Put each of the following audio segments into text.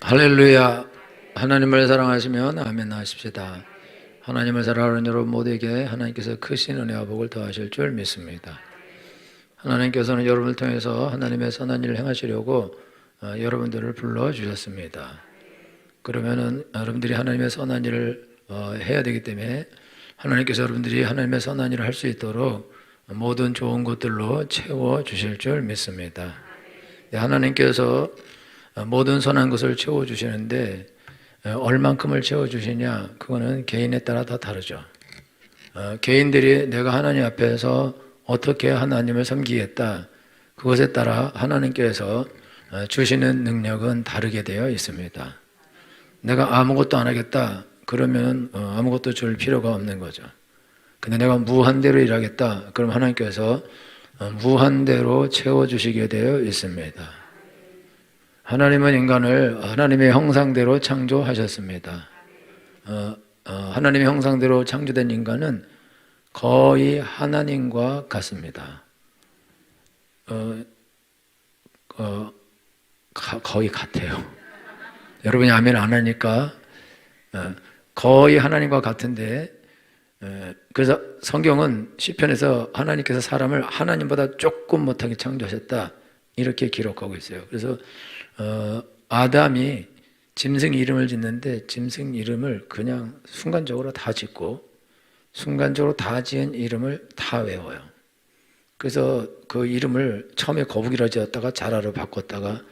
할렐루야. 하나님을 사랑하시면 아멘 하십시다. 하나님을 사랑하는 여러분 모두에게 하나님께서 크신 은혜와 복을 더하실 줄 믿습니다. 하나님께서는 여러분을 통해서 하나님의 선한 일을 행하시려고 여러분들을 불러주셨습니다. 그러면은 여러분들이 하나님의 선한 일을 해야 되기 때문에 하나님께서 여러분들이 하나님의 선한 일을 할 수 있도록 모든 좋은 것들로 채워주실 줄 믿습니다. 하나님께서 모든 선한 것을 채워주시는데 얼만큼을 채워주시냐, 그거는 개인에 따라 다 다르죠. 개인들이 내가 하나님 앞에서 어떻게 하나님을 섬기겠다, 그것에 따라 하나님께서 주시는 능력은 다르게 되어 있습니다. 내가 아무것도 안 하겠다 그러면 아무것도 줄 필요가 없는 거죠. 근데 내가 무한대로 일하겠다 그럼 하나님께서 무한대로 채워주시게 되어 있습니다. 하나님은 인간을 하나님의 형상대로 창조하셨습니다. 하나님의 형상대로 창조된 인간은 거의 하나님과 같습니다. 거의 같아요. 여러분이 아멘 안 하니까 거의 하나님과 같은데, 그래서 성경은 시편에서 하나님께서 사람을 하나님보다 조금 못하게 창조하셨다 이렇게 기록하고 있어요. 그래서 아담이 짐승 이름을 짓는데 짐승 이름을 그냥 순간적으로 다 짓고 순간적으로 다 지은 이름을 다 외워요. 그래서 그 이름을 처음에 거북이라 지었다가 자라로 바꿨다가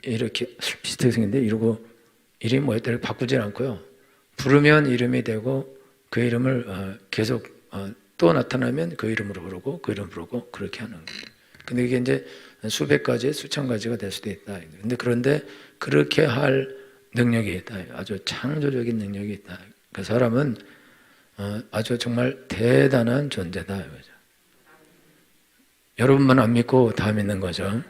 이렇게 비슷하게 생겼는데 이러고 이름이 뭐였다 이렇게 바꾸질 않고요. 부르면 이름이 되고 그 이름을 계속 또 나타나면 그 이름으로 부르고 그 이름 부르고 그렇게 하는 거예요. 근데 이게 이제 수백 가지, 수천 가지가 될 수도 있다. 그런데 그렇게 할 능력이 있다. 아주 창조적인 능력이 있다. 그 사람은 아주 정말 대단한 존재다. 이거죠. 여러분만 안 믿고 다 믿는 거죠.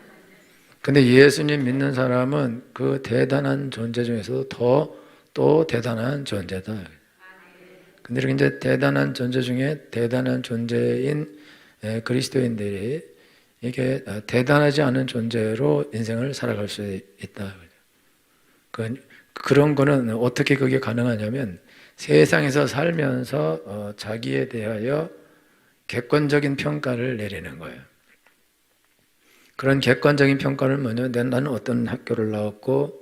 근데 예수님 믿는 사람은 그 대단한 존재 중에서도 또 대단한 존재다. 근데 이렇게 이제 대단한 존재 중에 대단한 존재인 그리스도인들이 이게 대단하지 않은 존재로 인생을 살아갈 수 있다. 그런 거는 어떻게 그게 가능하냐면 세상에서 살면서 자기에 대하여 객관적인 평가를 내리는 거예요. 그런 객관적인 평가는 뭐냐면 나는 어떤 학교를 나왔고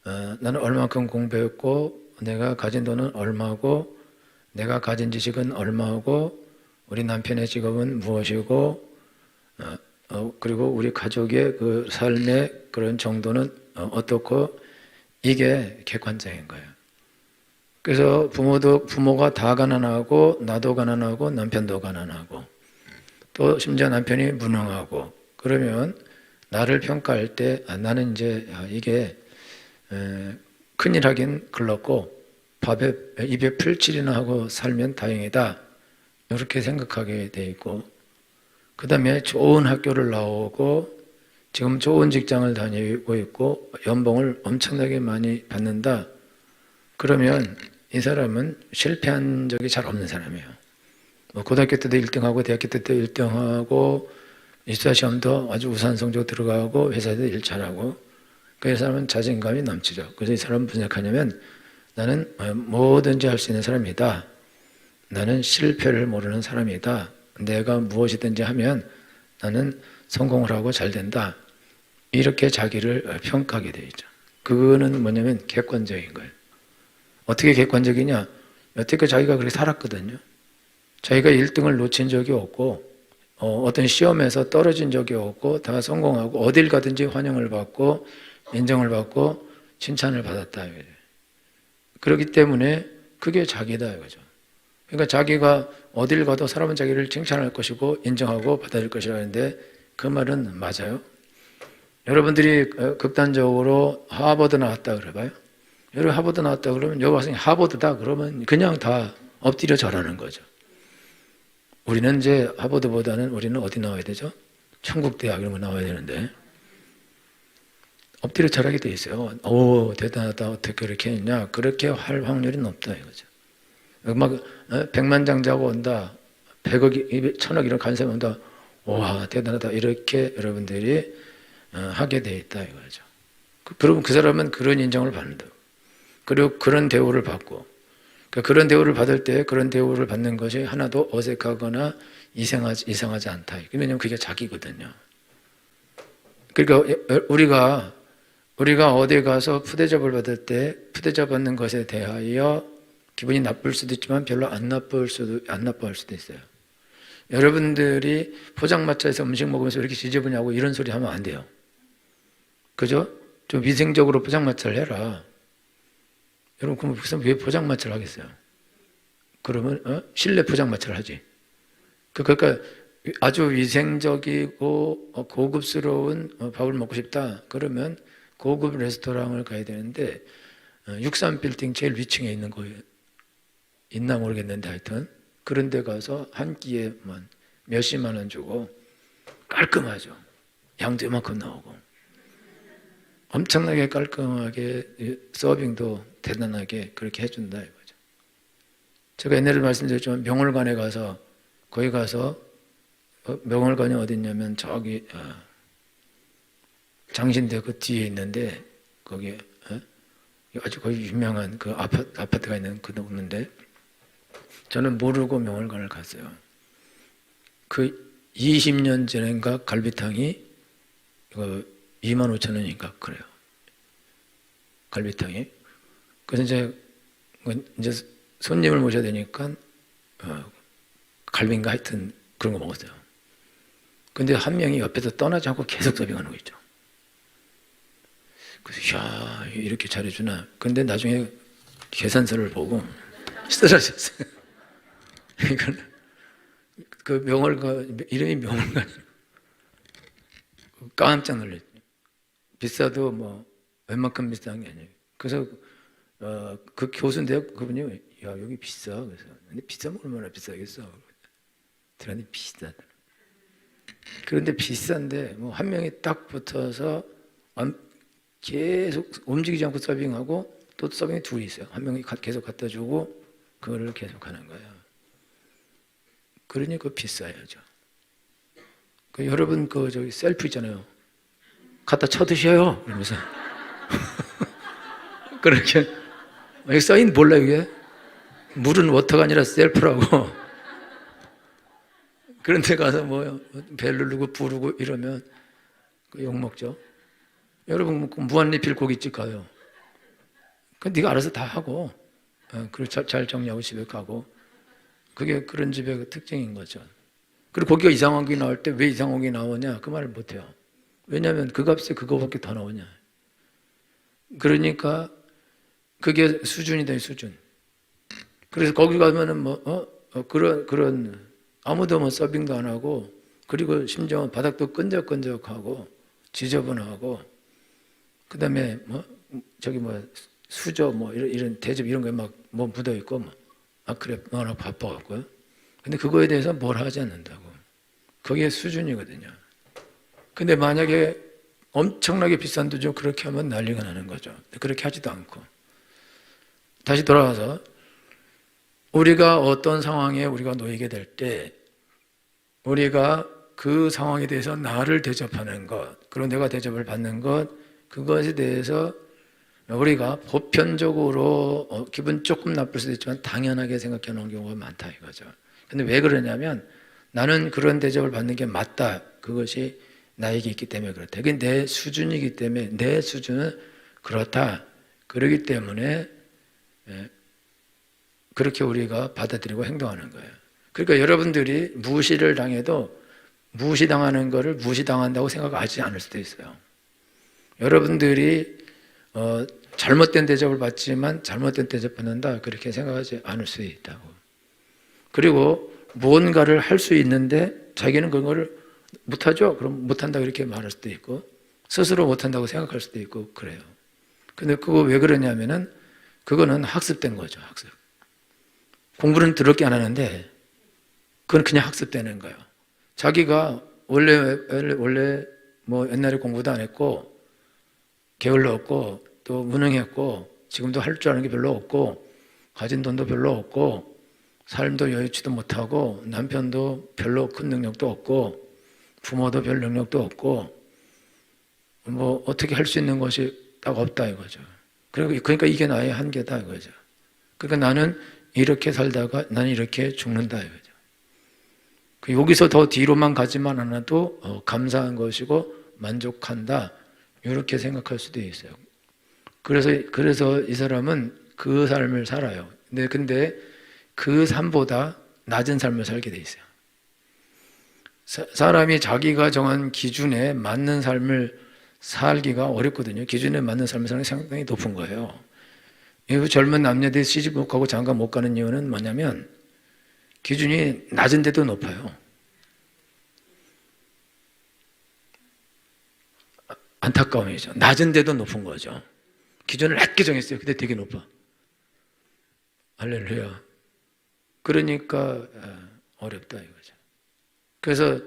나는 얼마만큼 공부했고 내가 가진 돈은 얼마고 내가 가진 지식은 얼마고 우리 남편의 직업은 무엇이고 그리고 우리 가족의 그 삶의 그런 정도는 어떻고, 이게 객관적인 거예요. 그래서 부모가 다 가난하고 나도 가난하고 남편도 가난하고 또 심지어 남편이 무능하고 그러면 나를 평가할 때 나는 이제 이게 큰일 하긴 글렀고 입에 풀칠이나 하고 살면 다행이다 이렇게 생각하게 돼 있고, 그 다음에 좋은 학교를 나오고 지금 좋은 직장을 다니고 있고 연봉을 엄청나게 많이 받는다 그러면 이 사람은 실패한 적이 잘 없는 사람이에요. 고등학교 때도 1등하고 대학교 때도 1등하고 입사시험도 아주 우수한 성적 들어가고 회사에도 일 잘하고, 그 사람은 자신감이 넘치죠. 그래서 이 사람은 무슨 생각하냐면 나는 뭐든지 할 수 있는 사람이다. 나는 실패를 모르는 사람이다. 내가 무엇이든지 하면 나는 성공을 하고 잘 된다. 이렇게 자기를 평가하게 되어 있죠. 그거는 뭐냐면 객관적인 거예요. 어떻게 객관적이냐? 여태껏 자기가 그렇게 살았거든요. 자기가 1등을 놓친 적이 없고 어떤 시험에서 떨어진 적이 없고 다 성공하고 어딜 가든지 환영을 받고 인정을 받고 칭찬을 받았다. 그렇기 때문에 그게 자기다 이거죠. 그러니까 자기가 어딜 가도 사람은 자기를 칭찬할 것이고 인정하고 받아줄 것이라는데 그 말은 맞아요? 여러분들이 극단적으로 하버드 나왔다 그래봐요. 여러분 하버드 나왔다 그러면 여기 와서 하버드다 그러면 그냥 다 엎드려 절하는 거죠. 우리는 이제 하버드보다는 우리는 어디 나와야 되죠? 천국대학 이런 거 나와야 되는데 엎드려 절하게 돼 있어요. 오 대단하다 어떻게 그렇게 했냐, 그렇게 할 확률이 높다 이거죠. 막 100만장자고 온다, 100억, 1000억 이런 간사가 온다, 와 대단하다 이렇게 여러분들이 하게 돼 있다 이거죠. 그러면 그 사람은 그런 인정을 받는다. 그리고 그런 대우를 받고, 그러니까 그런 대우를 받을 때 그런 대우를 받는 것이 하나도 어색하거나 이상하지 않다. 왜냐하면 그게 자기거든요. 그러니까 우리가 어디 가서 푸대접을 받을 때 푸대접 받는 것에 대하여 기분이 나쁠 수도 있지만 별로 안 나빠할 수도 있어요. 여러분들이 포장마차에서 음식 먹으면서 왜 이렇게 지저분냐고 이런 소리 하면 안 돼요. 그죠? 좀 위생적으로 포장마차를 해라. 여러분, 그럼 무슨 왜 포장마차를 하겠어요? 그러면 실내 포장마차를 하지. 그러니까 아주 위생적이고 고급스러운 밥을 먹고 싶다. 그러면 고급 레스토랑을 가야 되는데 63빌딩 제일 위층에 있는 거예요. 있나 모르겠는데 하여튼 그런 데 가서 한 끼에만 몇십만 원 주고 깔끔하죠. 양도 이만큼 나오고 엄청나게 깔끔하게 서빙도 대단하게 그렇게 해준다 이거죠. 제가 옛날에 말씀드렸지만 명월관에 가서 거기 가서 명월관이 어디 있냐면 저기 장신대 그 뒤에 있는데 거기 아주 거기 유명한 그 아파트가 있는 그 동네인데 저는 모르고 명월관을 갔어요. 그 20년 전인가 갈비탕이 25,000원인가 그래요. 갈비탕이. 그래서 이제 손님을 모셔야 되니까 갈비인가 하여튼 그런 거 먹었어요. 근데 한 명이 옆에서 떠나지 않고 계속 서빙하는 거 있죠. 그래서 야 이렇게 잘해주나. 근데 나중에 계산서를 보고 쓰러졌어요. 그 명월관 이름이 명월관. 깜짝 놀랐죠. 비싸도 뭐 웬만큼 비싼 게 아니에요. 그래서 그 교수인데요. 그분이 야 여기 비싸. 그래서 근데 비싸면 얼마나 비싸겠어. 들었는데 비싸다. 그런데 비싼데 뭐 한 명이 딱 붙어서 계속 움직이지 않고 서빙하고 또 서빙이 둘이 있어요. 한 명이 계속 갖다 주고 그거를 계속 하는 거예요. 그러니 그 비싸야죠. 여러분 저기 셀프 있잖아요. 갖다 쳐드셔요. 이러면서 그렇게 여기 써인 몰라 이게 물은 워터가 아니라 셀프라고. 그런 데 가서 뭐 벨 누르고 부르고 이러면 욕 먹죠. 여러분 무한리필 고깃집 가요. 그 네가 알아서 다 하고 그리고 잘 정리하고 집에 가고 그게 그런 집의 특징인 거죠. 그리고 거기가 이상한 게 나올 때 왜 이상한 게 나오냐 그 말을 못해요. 왜냐하면 그 값에 그거밖에 더 나오냐. 그러니까 그게 수준이다 이 수준. 그래서 거기 가면은 그런 아무도 뭐 서빙도 안 하고 그리고 심지어 바닥도 끈적끈적하고 지저분하고 그다음에 수저 이런 대접 이런 거에 막 묻어 있고 그래 너나 바빠갖고요. 근데 그거에 대해서 뭘 하지 않는다고. 그게 수준이거든요. 근데 만약에 엄청나게 비싼 도죠 그렇게 하면 난리가 나는 거죠. 그렇게 하지도 않고. 다시 돌아와서 우리가 어떤 상황에 우리가 놓이게 될 때 우리가 그 상황에 대해서 나를 대접하는 것, 그리고 내가 대접을 받는 것, 그것에 대해서 우리가 보편적으로 기분 조금 나쁠 수도 있지만 당연하게 생각해 놓은 경우가 많다 이거죠. 근데 왜 그러냐면 나는 그런 대접을 받는 게 맞다. 그것이 나에게 있기 때문에 그렇다. 그게 내 수준이기 때문에 내 수준은 그렇다. 그렇기 때문에 그렇게 우리가 받아들이고 행동하는 거예요. 그러니까 여러분들이 무시를 당해도 무시당하는 거를 무시당한다고 생각하지 않을 수도 있어요. 여러분들이 잘못된 대접을 받지만 잘못된 대접 받는다 그렇게 생각하지 않을 수 있다고. 그리고 무언가를 할 수 있는데 자기는 그걸 못하죠? 그럼 못한다고 이렇게 말할 수도 있고 스스로 못한다고 생각할 수도 있고 그래요. 근데 그거 왜 그러냐면은 그거는 학습된 거죠. 학습. 공부는 더럽게 안 하는데 그건 그냥 학습되는 거예요. 자기가 원래 뭐 옛날에 공부도 안 했고 게을러 없고 또 무능했고 지금도 할 줄 아는 게 별로 없고 가진 돈도 별로 없고 삶도 여유치도 못하고 남편도 별로 큰 능력도 없고 부모도 별 능력도 없고 뭐 어떻게 할 수 있는 것이 딱 없다 이거죠. 그러니까 이게 나의 한계다 이거죠. 그러니까 나는 이렇게 살다가 나는 이렇게 죽는다 이거죠. 여기서 더 뒤로만 가지만 않아도 감사한 것이고 만족한다 이렇게 생각할 수도 있어요. 그래서 이 사람은 그 삶을 살아요. 근데 그 삶보다 낮은 삶을 살게 돼 있어요. 사람이 자기가 정한 기준에 맞는 삶을 살기가 어렵거든요. 기준에 맞는 삶을 사는 게 상당히 높은 거예요. 젊은 남녀들이 시집 못 가고 장가 못 가는 이유는 뭐냐면 기준이 낮은데도 높아요. 안타까움이죠. 낮은데도 높은 거죠. 기준을 낮게 정했어요. 근데 되게 높아. 할렐루야. 그러니까 어렵다 이거죠. 그래서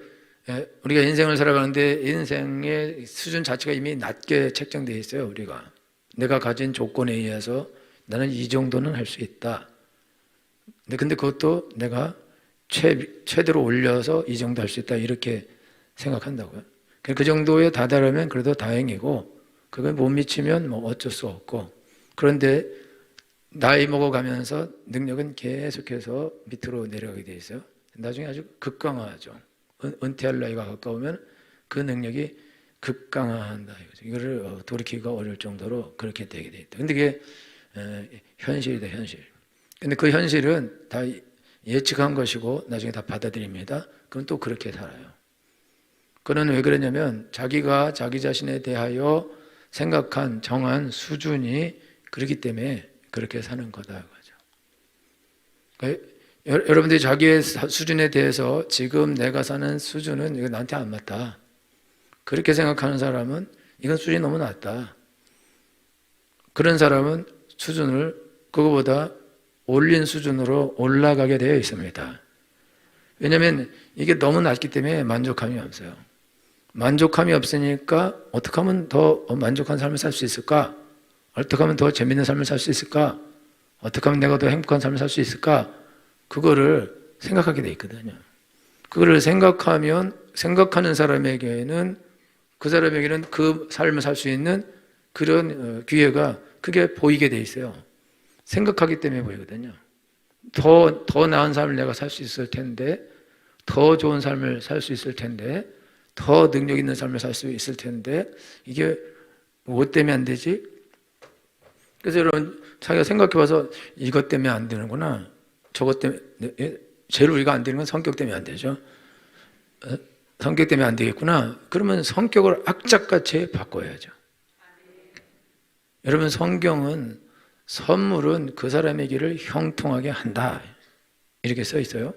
우리가 인생을 살아가는데 인생의 수준 자체가 이미 낮게 책정되어 있어요. 우리가 내가 가진 조건에 의해서 나는 이 정도는 할 수 있다. 근데 그것도 내가 최대로 올려서 이 정도 할 수 있다 이렇게 생각한다고요. 그 정도에 다다르면 그래도 다행이고 그걸 못 미치면 뭐 어쩔 수 없고, 그런데 나이 먹어가면서 능력은 계속해서 밑으로 내려가게 돼 있어요. 나중에 아주 극강화하죠. 은퇴할 나이가 가까우면 그 능력이 극강화한다. 이거를 돌이키기가 어려울 정도로 그렇게 되게 돼 있다. 근데 그게 현실이다, 현실. 근데 그 현실은 다 예측한 것이고 나중에 다 받아들입니다. 그럼 또 그렇게 살아요. 그는 왜 그러냐면 자기가 자기 자신에 대하여 생각한 정한 수준이 그렇기 때문에 그렇게 사는 거다. 그러니까 여러분들이 자기의 수준에 대해서 지금 내가 사는 수준은 이거 나한테 안 맞다. 그렇게 생각하는 사람은 이건 수준이 너무 낮다. 그런 사람은 수준을 그거보다 올린 수준으로 올라가게 되어 있습니다. 왜냐하면 이게 너무 낮기 때문에 만족감이 없어요. 만족감이 없으니까 어떻게 하면 더 만족한 삶을 살 수 있을까? 어떻게 하면 더 재밌는 삶을 살 수 있을까? 어떻게 하면 내가 더 행복한 삶을 살 수 있을까? 그거를 생각하게 돼 있거든요. 그거를 생각하는 사람에게는 그 삶을 살 수 있는 그런 기회가 그게 보이게 돼 있어요. 생각하기 때문에 보이거든요. 더 나은 삶을 내가 살 수 있을 텐데, 더 좋은 삶을 살 수 있을 텐데, 더 능력 있는 삶을 살 수 있을 텐데, 이게 뭐 때문에 안 되지? 그래서 여러분 자기가 생각해봐서 이것 때문에 안 되는구나, 저것 때문에. 제일 우리가 안 되는 건 성격 때문에 안 되죠. 성격 때문에 안 되겠구나. 그러면 성격을 악착같이 바꿔야죠. 여러분, 선물은 그 사람의 길을 형통하게 한다 이렇게 써 있어요.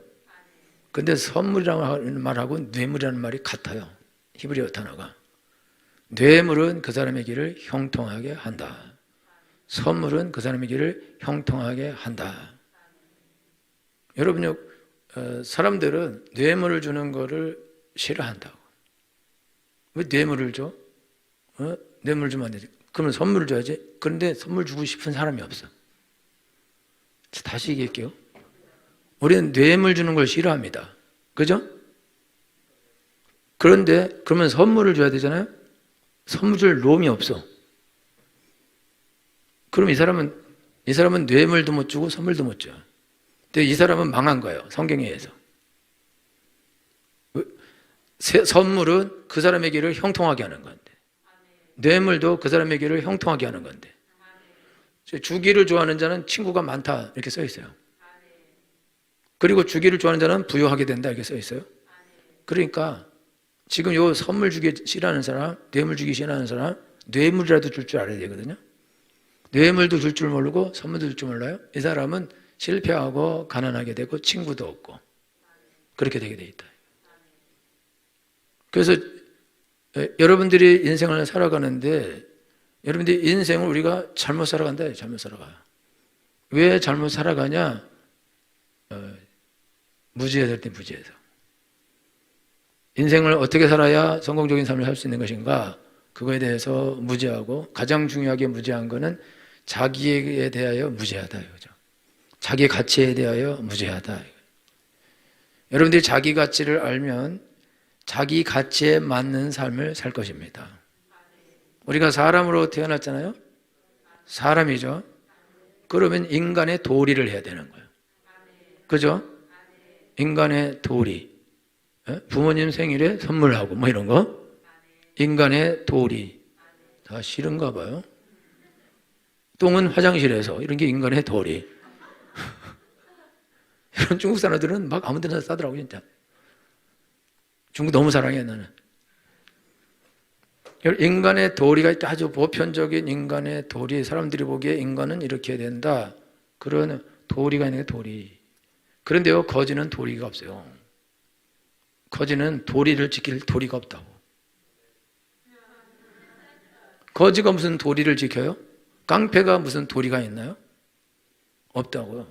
근데 선물이라는 말하고 뇌물이라는 말이 같아요. 히브리어 단어가. 뇌물은 그 사람의 길을 형통하게 한다. 선물은 그 사람의 길을 형통하게 한다. 여러분요, 사람들은 뇌물을 주는 거를 싫어한다고. 왜 뇌물을 줘? 뇌물 주면 안 되지. 그러면 선물을 줘야지. 그런데 선물 주고 싶은 사람이 없어. 다시 얘기할게요. 우리는 뇌물 주는 걸 싫어합니다. 그죠? 그런데 그러면 선물을 줘야 되잖아요. 선물 줄 놈이 없어. 그럼 이 사람은 뇌물도 못 주고 선물도 못 줘. 근데 이 사람은 망한 거예요. 성경에 의해서. 선물은 그 사람의 길을 형통하게 하는 건데, 뇌물도 그 사람의 길을 형통하게 하는 건데, 주기를 좋아하는 자는 친구가 많다 이렇게 써 있어요. 그리고 주기를 좋아하는 자는 부유하게 된다 이렇게 써 있어요. 그러니까 지금 요 선물 주기 싫어하는 사람, 뇌물 주기 싫어하는 사람, 뇌물이라도 줄 줄 알아야 되거든요. 뇌물도 줄 줄 모르고 선물도 줄 줄 몰라요. 이 사람은 실패하고 가난하게 되고 친구도 없고 그렇게 되게 돼 있다. 그래서 여러분들이 인생을 살아가는데, 여러분들이 인생을 우리가 잘못 살아간다. 잘못 살아가요. 왜 잘못 살아가냐? 무지해서 때 무지해서. 인생을 어떻게 살아야 성공적인 삶을 살 수 있는 것인가? 그거에 대해서 무지하고, 가장 중요하게 무지한 거는 자기에 대하여 무지하다 이거죠. 자기 가치에 대하여 무지하다. 여러분들이 자기 가치를 알면 자기 가치에 맞는 삶을 살 것입니다. 우리가 사람으로 태어났잖아요. 사람이죠. 그러면 인간의 도리를 해야 되는 거예요. 그죠? 인간의 도리. 부모님 생일에 선물하고 뭐 이런 거. 인간의 도리. 다 싫은가 봐요. 똥은 화장실에서 이런 게 인간의 도리. 이런 중국 사람들은 막 아무 데나 싸더라고 진짜. 중국 너무 사랑해 나는. 인간의 도리가 아주 보편적인 인간의 도리, 사람들이 보기에 인간은 이렇게 된다. 그런 도리가 있는 게 도리. 그런데요, 거지는 도리가 없어요. 거지는 도리를 지킬 도리가 없다고. 거지가 무슨 도리를 지켜요? 깡패가 무슨 도리가 있나요? 없다고요.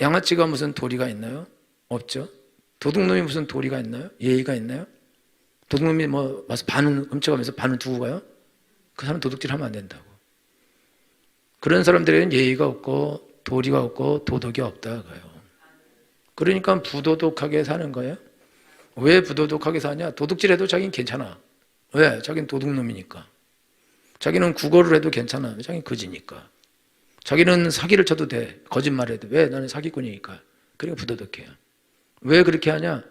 양아치가 무슨 도리가 있나요? 없죠. 도둑놈이 무슨 도리가 있나요? 예의가 있나요? 도둑놈이 뭐 와서 반은 훔쳐가면서 반은 두고 가요? 그 사람 도둑질 하면 안 된다고. 그런 사람들에게는 예의가 없고 도리가 없고 도덕이 없다고요. 그러니까 부도덕하게 사는 거예요. 왜 부도덕하게 사냐? 도둑질해도 자기는 괜찮아. 왜? 자기는 도둑놈이니까. 자기는 국어를 해도 괜찮아. 자기는 거지니까. 자기는 사기를 쳐도 돼. 거짓말해도. 왜? 나는 사기꾼이니까. 그러니까 부도덕해요. 왜 그렇게 하냐?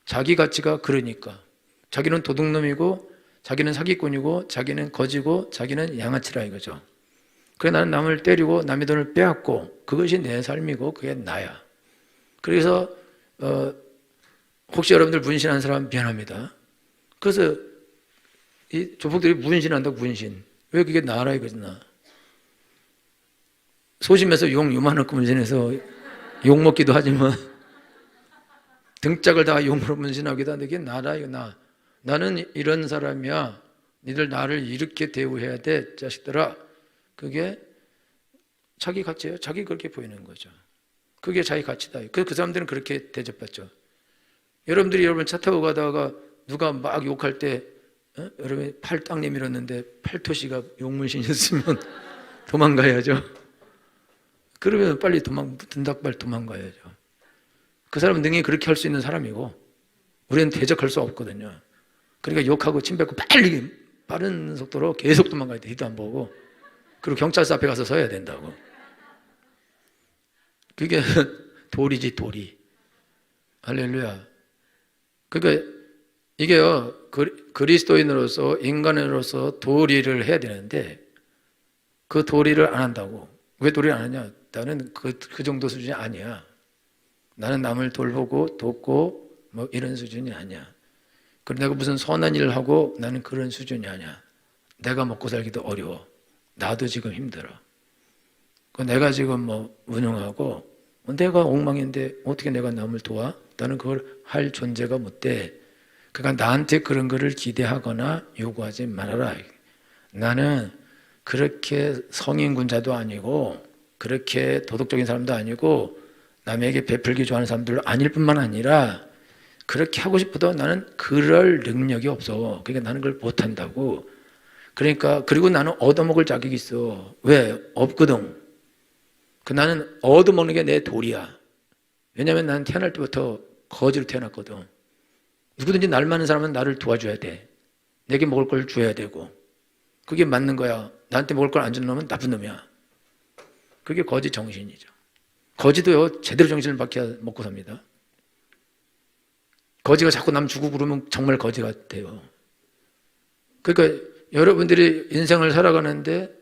자기 가치가 그러니까. 자기는 도둑놈이고 자기는 사기꾼이고 자기는 거지고 자기는 양아치라 이거죠. 그래 나는 남을 때리고 남의 돈을 빼앗고 그것이 내 삶이고 그게 나야. 그래서 혹시 여러분들 문신한 사람 미안합니다. 그래서 이 조폭들이 문신한다고 문신. 왜 그게 나라 이거지 나. 소심해서 용 요만하고 문신해서 욕 먹기도 하지만 등짝을 다 용으로 문신하기도 하는데 그게 나라 이거 나. 나는 이런 사람이야. 니들 나를 이렇게 대우해야 돼 자식들아. 그게 자기 가치예요. 자기 그렇게 보이는 거죠. 그게 자기 가치다. 그 사람들은 그렇게 대접받죠. 여러분들이 여러분 차 타고 가다가 누가 막 욕할 때 여러분이 팔 딱 내밀었는데 팔토시가 용문신이었으면 도망가야죠. 그러면 빨리 등닭발 도망가야죠. 그 사람은 능히 그렇게 할 수 있는 사람이고 우리는 대적할 수 없거든요. 그러니까 욕하고 침 뱉고 빨리 빠른 속도로 계속 도망가야 돼. 뒤도 안 보고. 그리고 경찰서 앞에 가서 서야 된다고. 그게 도리지 도리. 할렐루야. 그러니까 이게요. 그리스도인으로서 인간으로서 도리를 해야 되는데 그 도리를 안 한다고. 왜 도리를 안 하냐? 나는 그 정도 수준이 아니야. 나는 남을 돌보고 돕고 뭐 이런 수준이 아니야. 그리고 내가 무슨 선한 일을 하고 나는 그런 수준이 아니야. 내가 먹고 살기도 어려워. 나도 지금 힘들어. 내가 지금 뭐 운영하고 내가 엉망인데 어떻게 내가 남을 도와? 나는 그걸 할 존재가 못 돼. 그러니까 나한테 그런 거를 기대하거나 요구하지 말아라. 나는 그렇게 성인군자도 아니고 그렇게 도덕적인 사람도 아니고 남에게 베풀기 좋아하는 사람들도 아닐 뿐만 아니라 그렇게 하고 싶어도 나는 그럴 능력이 없어. 그러니까 나는 그걸 못한다고. 그러니까 그리고 나는 얻어먹을 자격이 있어. 왜? 없거든. 나는 얻어먹는 게 내 도리야. 왜냐하면 나는 태어날 때부터 거지로 태어났거든. 누구든지 날 많은 사람은 나를 도와줘야 돼. 내게 먹을 걸 줘야 되고. 그게 맞는 거야. 나한테 먹을 걸 안 주는 놈은 나쁜 놈이야. 그게 거지 정신이죠. 거지도요 제대로 정신을 박혀야 먹고 삽니다. 거지가 자꾸 남 주고 그러면 정말 거지 같아요. 그러니까 여러분들이 인생을 살아가는데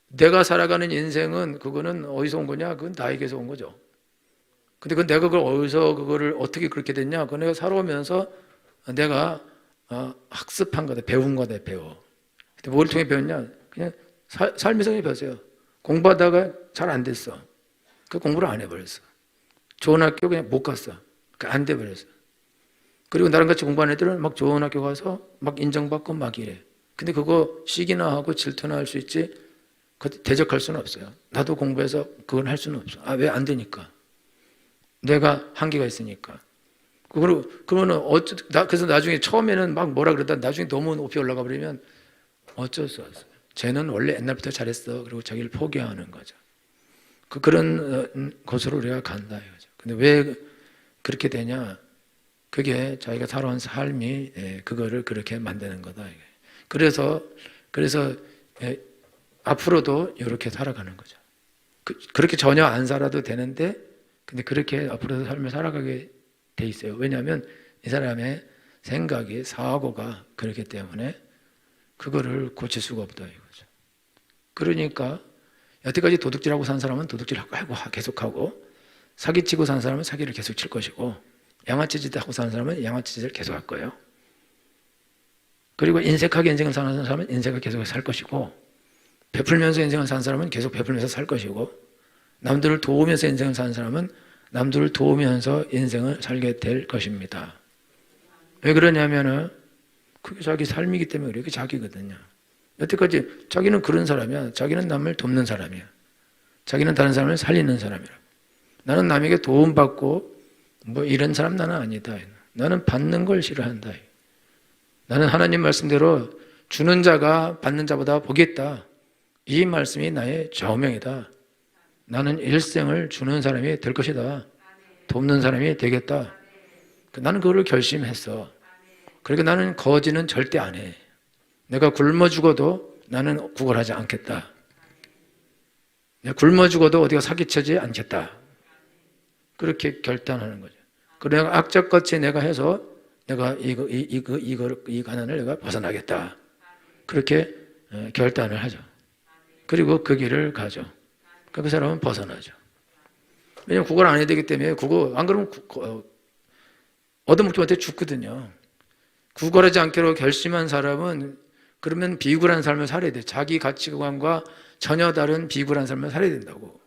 내가 살아가는 인생은 그거는 어디서 온 거냐? 그건 나에게서 온 거죠. 근데 내가 그걸 어디서 그거를 어떻게 그렇게 됐냐? 그건 내가 살아오면서 내가 학습한 거다, 배운 거다, 배워. 근데 뭘 통해 배웠냐? 그냥 삶에서 그냥 배웠어요. 공부하다가 잘 안 됐어. 그 공부를 안 해버렸어. 좋은 학교 그냥 못 갔어. 안 돼버렸어. 그리고 나랑 같이 공부하는 애들은 막 좋은 학교 가서 막 인정받고 막 이래. 근데 그거 시기나 하고 질투나 할 수 있지 대적할 수는 없어요. 나도 공부해서 그건 할 수는 없어. 왜 안 되니까. 내가 한계가 있으니까. 그러면은 그래서 나중에 처음에는 막 뭐라 그러다 나중에 너무 높이 올라가 버리면 어쩔 수 없어요. 쟤는 원래 옛날부터 잘했어. 그리고 자기를 포기하는 거죠. 그런 곳으로 우리가 간다 이거죠. 근데 왜 그렇게 되냐? 그게 자기가 살아온 삶이 그거를 그렇게 만드는 거다. 그래서 그래서 앞으로도 이렇게 살아가는 거죠. 그렇게 전혀 안 살아도 되는데, 근데 그렇게 앞으로도 삶을 살아가게 돼 있어요. 왜냐하면 이 사람의 생각이, 사고가 그렇기 때문에 그거를 고칠 수가 없다 이거죠. 그러니까 여태까지 도둑질하고 산 사람은 도둑질하고 계속하고, 사기치고 산 사람은 사기를 계속 칠 것이고, 양아치짓하고 산 사람은 양아치짓을 계속 할 거예요. 그리고 인색하게 인생을 사는 사람은 인색을 계속 살 것이고, 베풀면서 인생을 사는 사람은 계속 베풀면서 살 것이고, 남들을 도우면서 인생을 사는 사람은 남들을 도우면서 인생을 살게 될 것입니다. 왜 그러냐면은 그게 자기 삶이기 때문에 그래. 그게 자기거든요. 여태까지 자기는 그런 사람이야. 자기는 남을 돕는 사람이야. 자기는 다른 사람을 살리는 사람이라. 나는 남에게 도움받고 뭐 이런 사람 나는 아니다. 나는 받는 걸 싫어한다. 나는 하나님 말씀대로 주는 자가 받는 자보다 복이 있다. 이 말씀이 나의 좌우명이다. 나는 일생을 주는 사람이 될 것이다. 돕는 사람이 되겠다. 나는 그거를 결심했어. 그러니까 나는 거지는 절대 안 해. 내가 굶어 죽어도 나는 구걸하지 않겠다. 내가 굶어 죽어도 어디가 사기치지 않겠다. 그렇게 결단하는 거죠. 그래 악착같이 내가 해서 내가 이 가난을 내가 벗어나겠다. 그렇게 결단을 하죠. 그리고 그 길을 가죠. 그 사람은 벗어나죠. 왜냐하면 구걸 안 해야 되기 때문에, 그거 안 그러면 얻어먹지 못해 죽거든요. 구걸하지 않기로 결심한 사람은 그러면 비굴한 삶을 살아야 돼. 자기 가치관과 전혀 다른 비굴한 삶을 살아야 된다고.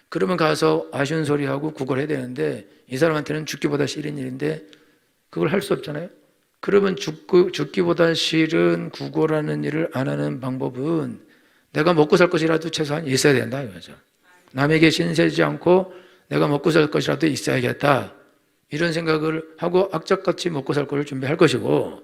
그러면 가서 아쉬운 소리하고 구걸해야 되는데, 이 사람한테는 죽기보다 싫은 일인데 그걸 할 수 없잖아요. 그러면 죽기보다 싫은 구걸하는 일을 안 하는 방법은 내가 먹고 살 것이라도 최소한 있어야 된다 이거죠. 남에게 신세지 않고 내가 먹고 살 것이라도 있어야겠다. 이런 생각을 하고 악착같이 먹고 살 것을 준비할 것이고,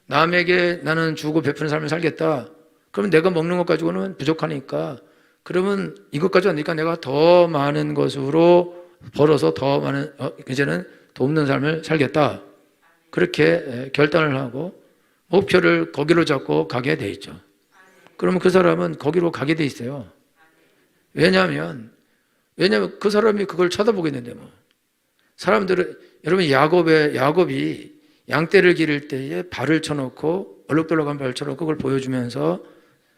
남에게 나는 주고 베푸는 삶을 살겠다. 그러면 내가 먹는 것 가지고는 부족하니까, 그러면 이것 가지고 안 되니까 내가 더 많은 것으로 벌어서 더 많은 이제는 돕는 삶을 살겠다. 그렇게 결단을 하고 목표를 거기로 잡고 가게 돼 있죠. 그러면 그 사람은 거기로 가게 돼 있어요. 왜냐하면 그 사람이 그걸 쳐다보게 되는데 뭐. 사람들은, 여러분 야곱이 양떼를 기를 때에 발을 쳐놓고 얼룩덜룩한 발을 쳐놓고 그걸 보여주면서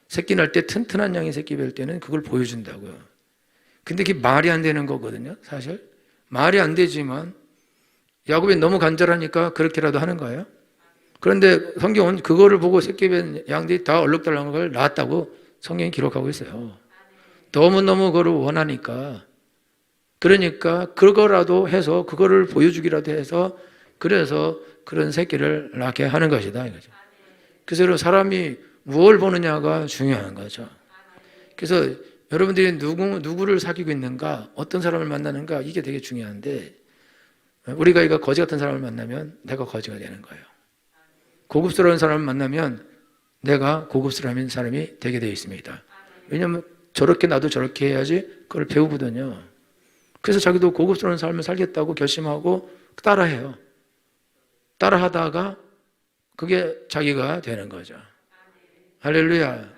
새끼 날 때 튼튼한 양이 새끼 뵐 때는 그걸 보여준다고요. 근데 그게 말이 안 되는 거거든요. 사실 말이 안 되지만 야곱이 너무 간절하니까 그렇게라도 하는 거예요. 그런데 성경은 그거를 보고 새끼 뵌 양들이 다 얼룩덜룩한 걸 낳았다고 성경이 기록하고 있어요. 너무너무 그거를 원하니까. 그러니까 그거라도 해서, 그거를 보여주기라도 해서, 그래서 그런 새끼를 낳게 하는 것이다 이거죠. 그래서 사람이 무엇을 보느냐가 중요한 거죠. 그래서 여러분들이 누구를 사귀고 있는가, 어떤 사람을 만나는가, 이게 되게 중요한데, 우리가 이거 거지 같은 사람을 만나면 내가 거지가 되는 거예요. 고급스러운 사람을 만나면 내가 고급스러운 사람이 되게 되어 있습니다. 왜냐하면 저렇게 나도 저렇게 해야지 그걸 배우거든요. 그래서 자기도 고급스러운 삶을 살겠다고 결심하고 따라해요. 따라하다가 그게 자기가 되는 거죠. 할렐루야.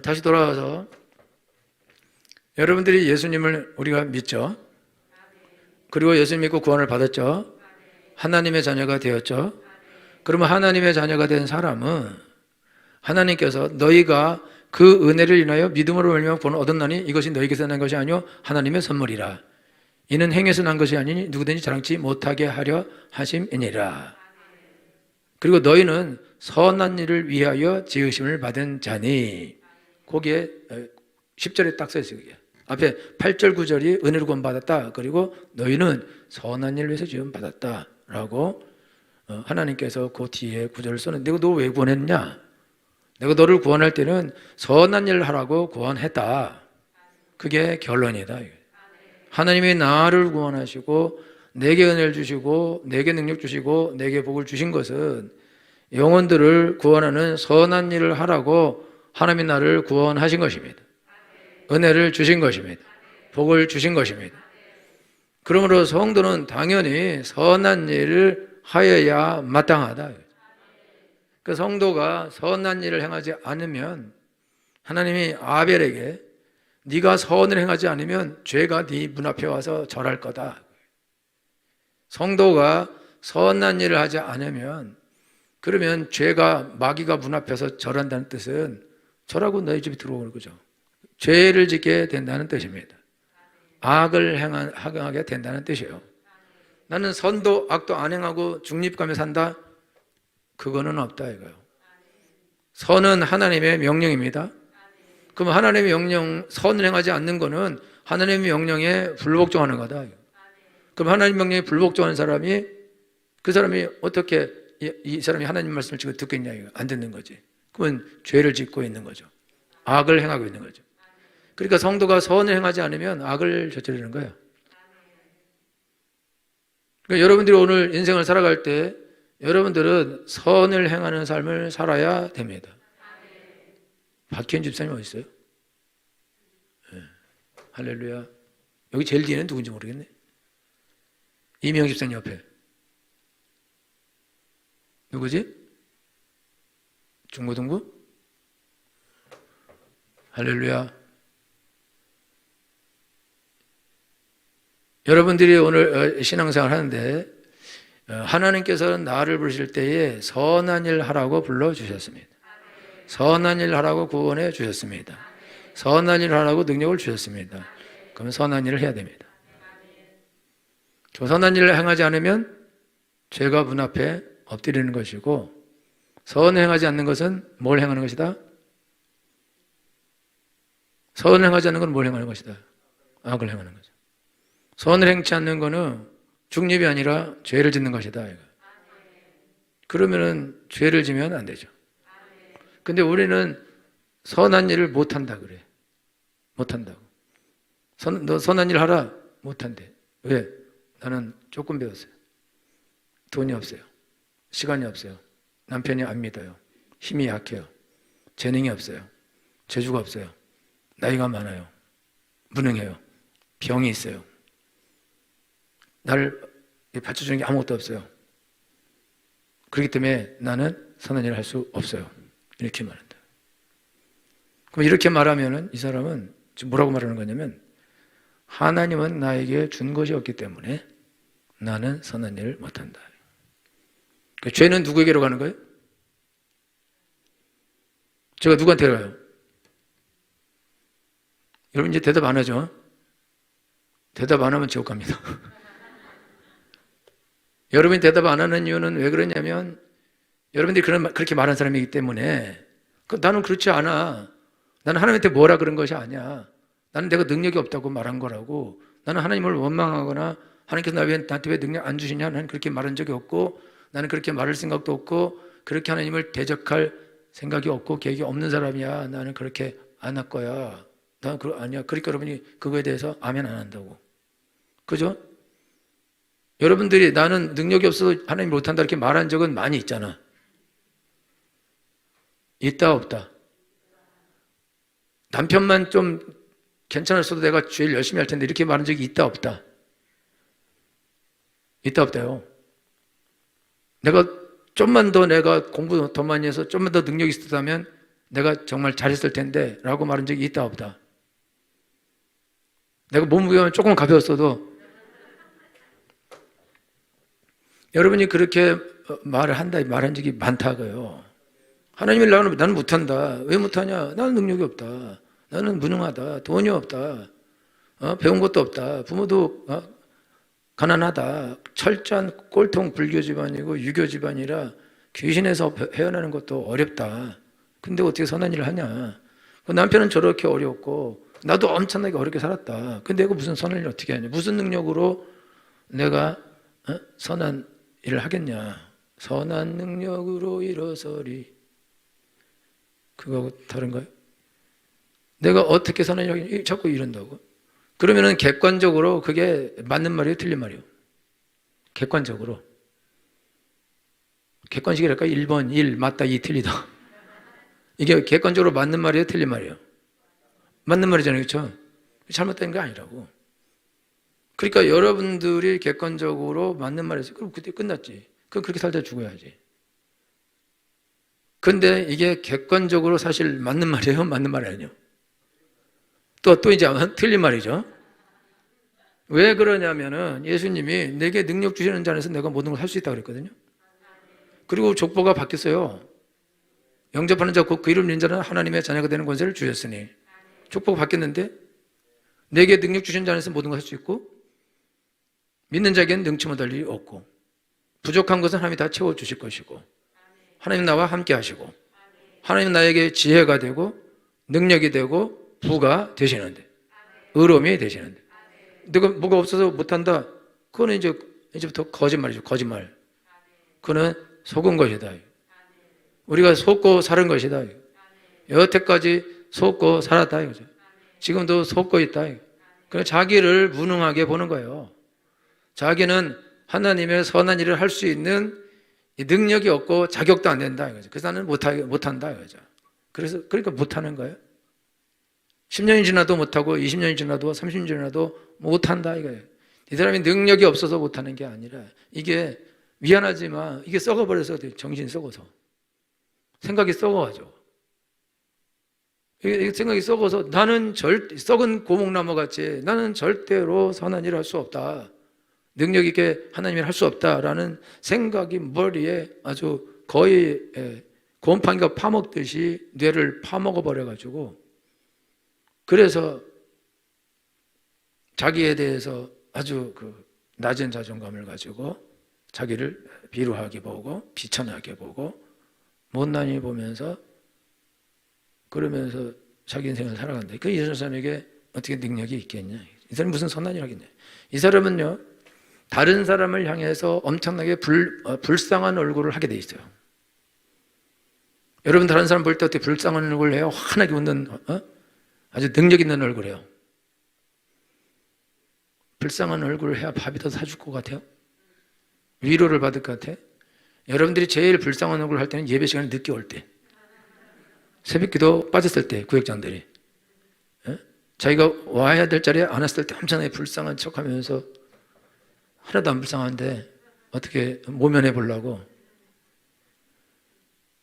다시 돌아와서 여러분들이 예수님을 우리가 믿죠. 그리고 예수님 믿고 구원을 받았죠. 하나님의 자녀가 되었죠. 그러면 하나님의 자녀가 된 사람은 하나님께서 너희가 그 은혜를 인하여 믿음으로 말미암아 구원을 얻었나니 이것이 너희에게서 난 것이 아니요 하나님의 선물이라. 이는 행해서 난 것이 아니니 누구든지 자랑치 못하게 하려 하심이니라. 그리고 너희는 선한 일을 위하여 지으심을 받은 자니. 거기에 10절에 딱 써 있어요. 그게. 앞에 8절 9절이 은혜로 구원받았다. 그리고 너희는 선한 일을 위해서 지음 받았다 라고 하나님께서 그 뒤에 구절을 썼는데, 너 왜 구원했냐? 내가 너를 구원할 때는 선한 일을 하라고 구원했다. 그게 결론이다. 하나님이 나를 구원하시고 내게 은혜를 주시고 내게 능력 주시고 내게 복을 주신 것은 영혼들을 구원하는 선한 일을 하라고 하나님이 나를 구원하신 것입니다. 은혜를 주신 것입니다. 복을 주신 것입니다. 그러므로 성도는 당연히 선한 일을 하여야 마땅하다. 그 성도가 선한 일을 행하지 않으면 하나님이 아벨에게 네가 선을 행하지 않으면 죄가 네 문 앞에 와서 절할 거다. 성도가 선한 일을 하지 않으면 그러면 죄가 마귀가 문 앞에서 절한다는 뜻은 절하고 너희 집에 들어오는 거죠. 죄를 짓게 된다는 뜻입니다. 악을 행하게 된다는 뜻이에요. 나는 선도 악도 안 행하고 중립감에 산다? 그거는 없다 이거예요. 선은 하나님의 명령입니다. 그럼 하나님의 명령, 선을 행하지 않는 거는 하나님의 명령에 불복종하는 거다. 그럼 하나님 명령에 불복종하는 사람이 그 사람이 어떻게 이 사람이 하나님 말씀을 지금 듣겠냐 이거 안 듣는 거지. 그건 죄를 짓고 있는 거죠. 악을 행하고 있는 거죠. 그러니까 성도가 선을 행하지 않으면 악을 저지르는 거예요. 그러니까 여러분들이 오늘 인생을 살아갈 때 여러분들은 선을 행하는 삶을 살아야 됩니다. 박희연 집사님 어디 있어요? 네. 할렐루야. 여기 제일 뒤에는 누군지 모르겠네. 이명 집사님 옆에 누구지? 중고등부? 할렐루야. 여러분들이 오늘 신앙생활 하는데 하나님께서는 나를 부르실 때에 선한 일 하라고 불러주셨습니다. 선한 일 하라고 구원해 주셨습니다. 선한 일 하라고 능력을 주셨습니다. 그러면 선한 일을 해야 됩니다. 선한 일을 행하지 않으면 죄가 문 앞에 엎드리는 것이고 선을 행하지 않는 것은 뭘 행하는 것이다? 선을 행하지 않는 건 뭘 행하는 것이다? 악을 행하는 거죠. 선을 행치 않는 것은 중립이 아니라 죄를 짓는 것이다. 그러면은 죄를 지면 안 되죠. 근데 우리는 선한 일을 못한다 그래. 못한다고. 너 선한 일 하라. 못한대. 왜? 나는 조금 배웠어요. 돈이 없어요. 시간이 없어요. 남편이 안 믿어요. 힘이 약해요. 재능이 없어요. 재주가 없어요. 나이가 많아요. 무능해요. 병이 있어요. 나를 받쳐주는 게 아무것도 없어요. 그렇기 때문에 나는 선한 일을 할 수 없어요. 이렇게 말한다. 그럼 이렇게 말하면은 이 사람은 지금 뭐라고 말하는 거냐면 하나님은 나에게 준 것이 없기 때문에 나는 선한 일을 못한다. 그러니까 죄는 누구에게로 가는 거예요? 제가 누구한테 가요? 여러분 이제 대답 안 하죠? 대답 안 하면 지옥 갑니다. 여러분이 대답 안 하는 이유는 왜 그러냐면 여러분들이 그렇게 말한 사람이기 때문에 나는 그렇지 않아. 나는 하나님한테 뭐라 그런 것이 아니야. 나는 내가 능력이 없다고 말한 거라고. 나는 하나님을 원망하거나 하나님께서 나한테 왜 능력 안 주시냐 나는 그렇게 말한 적이 없고 나는 그렇게 말할 생각도 없고 그렇게 하나님을 대적할 생각이 없고 계획이 없는 사람이야. 나는 그렇게 안 할 거야. 나는 아니야. 그러니까 여러분이 그거에 대해서 아멘 안 한다고. 그죠? 여러분들이 나는 능력이 없어서 하나님 못한다 이렇게 말한 적은 많이 있잖아. 있다 없다? 남편만 좀 괜찮았어도 내가 제일 열심히 할 텐데 이렇게 말한 적이 있다 없다? 있다 없다요. 내가 좀만 더 내가 공부 더 많이 해서 좀만 더 능력이 있었다면 내가 정말 잘했을 텐데 라고 말한 적이 있다 없다? 내가 몸무게만 조금 가벼웠어도 여러분이 그렇게 말한 적이 많다고요. 하나님이 나는 못한다. 왜 못하냐? 나는 능력이 없다. 나는 무능하다. 돈이 없다. 배운 것도 없다. 부모도 가난하다. 철저한 꼴통 불교 집안이고 유교 집안이라 귀신에서 헤어나는 것도 어렵다. 근데 어떻게 선한 일을 하냐? 남편은 저렇게 어려웠고 나도 엄청나게 어렵게 살았다. 근데 내가 무슨 선한 일을 어떻게 하냐? 무슨 능력으로 내가 선한 일을 하겠냐? 선한 능력으로 일어서리. 그거하고 다른가요? 내가 어떻게 선한 일을 자꾸 이런다고? 그러면은 객관적으로 그게 맞는 말이에요? 틀린 말이에요? 객관적으로. 객관식이랄까? 1번 1 맞다 2 틀리다. 이게 객관적으로 맞는 말이에요? 틀린 말이에요? 맞는 말이잖아요. 그렇죠? 잘못된 게 아니라고. 그러니까 여러분들이 객관적으로 맞는 말을 했어요. 그럼 그때 끝났지. 그럼 그렇게 살다 죽어야지. 근데 이게 객관적으로 사실 맞는 말이에요? 맞는 말이 아니에요? 또 이제 틀린 말이죠. 왜 그러냐면은 예수님이 내게 능력 주시는 자 안에서 내가 모든 걸 할 수 있다고 그랬거든요. 그리고 족보가 바뀌었어요. 영접하는 자 곧 그 이름 믿는 자는 하나님의 자녀가 되는 권세를 주셨으니. 족보가 바뀌었는데 내게 능력 주신 자 안에서 모든 걸 할 수 있고 믿는 자에게는 능치 못할 일이 없고 부족한 것은 하나님이 다 채워주실 것이고 하나님 나와 함께 하시고 하나님 나에게 지혜가 되고 능력이 되고 부가 되시는데 의로움이 되시는데 내가 뭐가 없어서 못한다. 그거는 이제부터 거짓말이죠. 거짓말. 그거는 속은 것이다. 우리가 속고 살은 것이다. 여태까지 속고 살았다 이거죠. 지금도 속고 있다. 그냥 자기를 무능하게 보는 거예요. 자기는 하나님의 선한 일을 할 수 있는 능력이 없고 자격도 안 된다 이거죠. 그래서 나는 못한다 이거죠. 그러니까 못하는 거예요. 10년이 지나도 못하고 20년이 지나도 30년이 지나도 못한다 이거예요. 이 사람이 능력이 없어서 못하는 게 아니라 이게 미안하지만 이게 썩어버려서 정신이 썩어서 생각이 썩어가지고 이게 생각이 썩어서 나는 썩은 고목나무 같이 나는 절대로 선한 일을 할 수 없다. 능력 있게 하나님을 할 수 없다라는 생각이 머리에 아주 거의 곰팡이가 파먹듯이 뇌를 파먹어 버려가지고 그래서 자기에 대해서 아주 낮은 자존감을 가지고 자기를 비루하게 보고 비천하게 보고 못난이 보면서 그러면서 자기 인생을 살아간다. 이 사람에게 어떻게 능력이 있겠냐? 이 사람이 무슨 선한 일 하겠냐? 이 사람은요 다른 사람을 향해서 엄청나게 불쌍한 얼굴을 하게 돼 있어요. 여러분 다른 사람 볼 때 어떻게 불쌍한 얼굴을 해요? 환하게 웃는 아주 능력 있는 얼굴이에요. 불쌍한 얼굴을 해야 밥이 더 사줄 것 같아요? 위로를 받을 것 같아요? 여러분들이 제일 불쌍한 얼굴을 할 때는 예배 시간에 늦게 올 때, 새벽기도 빠졌을 때 구역장들이 자기가 와야 될 자리에 안 왔을 때 엄청나게 불쌍한 척하면서 하나도 안 불쌍한데 어떻게 모면해 보려고.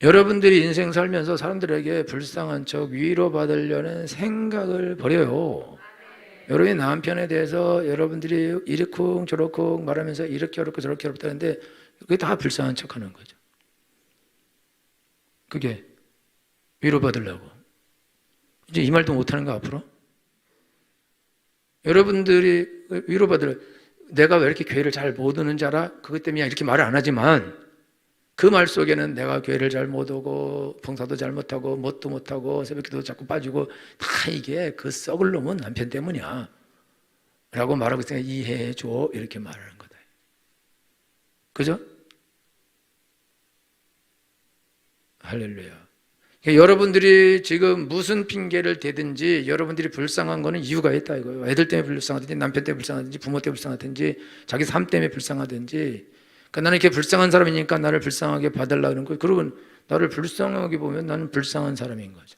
여러분들이 인생 살면서 사람들에게 불쌍한 척 위로받으려는 생각을 버려요. 여러분의 남편에 대해서 여러분들이 이렇쿵 저렇쿵 말하면서 이렇게 어렵고 저렇게 어렵다는데 그게 다 불쌍한 척하는 거죠. 그게 위로받으려고. 이제 이 말도 못하는 거 앞으로? 여러분들이 내가 왜 이렇게 교회를 잘 못 오는 줄 알아? 그것 때문에 이렇게 말을 안 하지만 그 말 속에는 내가 교회를 잘 못 오고 봉사도 잘 못하고 뭣도 못하고 새벽기도 자꾸 빠지고 다 이게 그 썩을 놈은 남편 때문이야 라고 말하고 있으니까 이해해줘 이렇게 말하는 거다. 그죠? 할렐루야. 여러분들이 지금 무슨 핑계를 대든지 여러분들이 불쌍한 거는 이유가 있다 이거예요. 애들 때문에 불쌍하든지 남편 때문에 불쌍하든지 부모 때문에 불쌍하든지 자기 삶 때문에 불쌍하든지 그러니까 나는 이렇게 불쌍한 사람이니까 나를 불쌍하게 봐달라 그런 거예요. 그러면 나를 불쌍하게 보면 나는 불쌍한 사람인 거죠.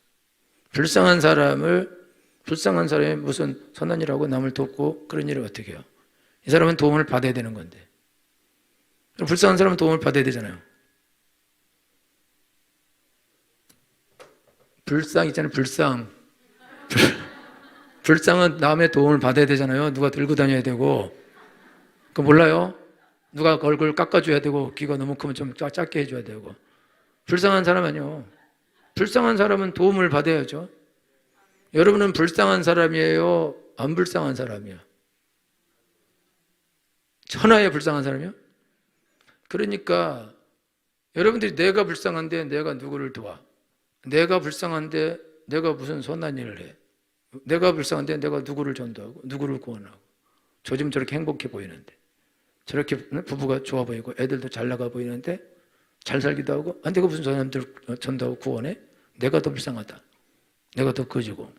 불쌍한 사람이 무슨 선한 일하고 남을 돕고 그런 일을 어떻게 해요? 이 사람은 도움을 받아야 되는 건데 불쌍한 사람은 도움을 받아야 되잖아요. 불쌍 있잖아요. 불쌍은 남의 도움을 받아야 되잖아요. 누가 들고 다녀야 되고 그거 몰라요? 누가 얼굴 깎아줘야 되고 귀가 너무 크면 좀 작게 해줘야 되고 불쌍한 사람 아니요. 불쌍한 사람은 도움을 받아야죠. 여러분은 불쌍한 사람이에요? 안 불쌍한 사람이야? 천하에 불쌍한 사람이요? 그러니까 여러분들이 내가 불쌍한데 내가 누구를 도와? 내가 불쌍한데 내가 무슨 선한 일을 해? 내가 불쌍한데 내가 누구를 전도하고 누구를 구원하고 저 지금 저렇게 행복해 보이는데 저렇게 부부가 좋아 보이고 애들도 잘 나가 보이는데 잘 살기도 하고 내가 무슨 사람들 전도하고 구원해? 내가 더 불쌍하다. 내가 더 거지고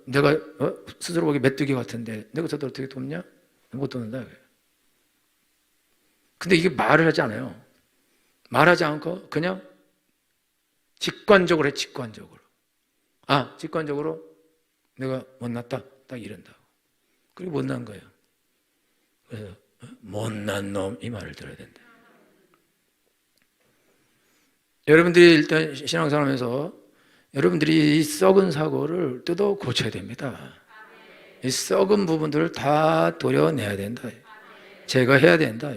내가 스스로 보기 메뚜기 같은데 내가 저들 어떻게 돕냐? 못 돕는다. 근데 이게 말을 하지 않아요. 말하지 않고 그냥 직관적으로 해. 직관적으로 내가 못났다 딱 이런다고. 그리고 못난 거예요. 그래서 못난 놈 이 말을 들어야 된다. 여러분들이 일단 신앙생활하면서 여러분들이 이 썩은 사고를 뜯어 고쳐야 됩니다. 이 썩은 부분들을 다 도려내야 된다. 제거해야 된다.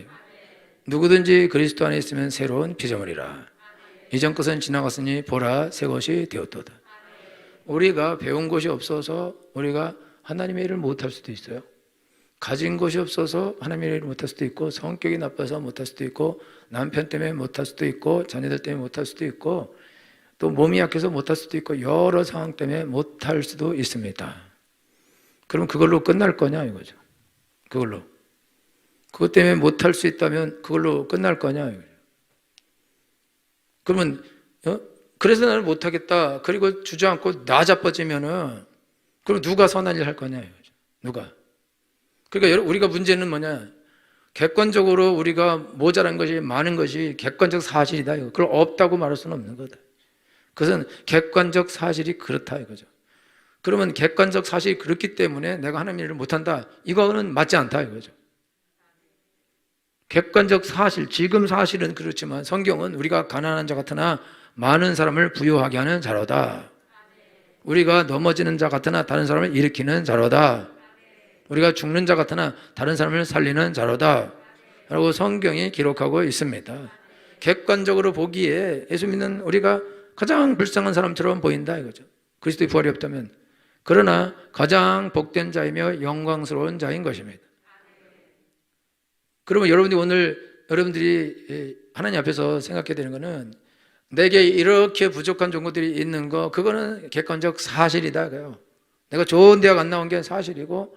누구든지 그리스도 안에 있으면 새로운 피조물이라. 이전 것은 지나갔으니 보라 새 것이 되었도다. 우리가 배운 것이 없어서 우리가 하나님의 일을 못할 수도 있어요. 가진 것이 없어서 하나님의 일을 못할 수도 있고, 성격이 나빠서 못할 수도 있고, 남편 때문에 못할 수도 있고, 자녀들 때문에 못할 수도 있고, 또 몸이 약해서 못할 수도 있고, 여러 상황 때문에 못할 수도 있습니다. 그럼 그걸로 끝날 거냐 이거죠. 그걸로. 그것 때문에 못할 수 있다면 그걸로 끝날 거냐 이거죠. 그러면 그래서 나는 못하겠다 그리고 주저앉고 나자빠지면은 그럼 누가 선한 일 할 거냐 이거죠. 누가. 그러니까 우리가 문제는 뭐냐, 객관적으로 우리가 모자란 것이 많은 것이 객관적 사실이다 이거. 그걸 없다고 말할 수는 없는 거다. 그것은 객관적 사실이 그렇다 이거죠. 그러면 객관적 사실이 그렇기 때문에 내가 하나님의 일을 못한다, 이거는 맞지 않다 이거죠. 객관적 사실, 지금 사실은 그렇지만 성경은 우리가 가난한 자 같으나 많은 사람을 부유하게 하는 자로다. 우리가 넘어지는 자 같으나 다른 사람을 일으키는 자로다. 우리가 죽는 자 같으나 다른 사람을 살리는 자로다 라고 성경이 기록하고 있습니다. 객관적으로 보기에 예수 믿는 우리가 가장 불쌍한 사람처럼 보인다 이거죠. 그리스도의 부활이 없다면. 그러나 가장 복된 자이며 영광스러운 자인 것입니다. 그러면 여러분들이 하나님 앞에서 생각해야 되는 것은 내게 이렇게 부족한 종교들이 있는 거, 그거는 객관적 사실이다. 내가 좋은 대학 안 나온 게 사실이고,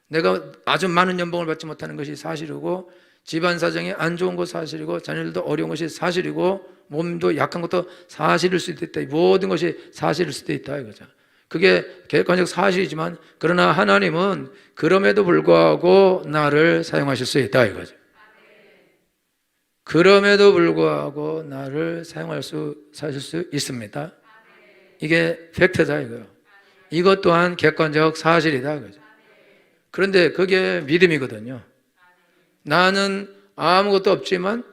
내가 아주 많은 연봉을 받지 못하는 것이 사실이고, 집안 사정이 안 좋은 것 사실이고, 자녀들도 어려운 것이 사실이고, 몸도 약한 것도 사실일 수도 있다. 모든 것이 사실일 수도 있다 이거죠. 그게 객관적 사실이지만, 그러나 하나님은 그럼에도 불구하고 나를 사용하실 수 있다 이거죠. 그럼에도 불구하고 나를 사실 수 있습니다. 이게 팩트다 이거요. 이것 또한 객관적 사실이다 이거죠. 그런데 그게 믿음이거든요. 나는 아무것도 없지만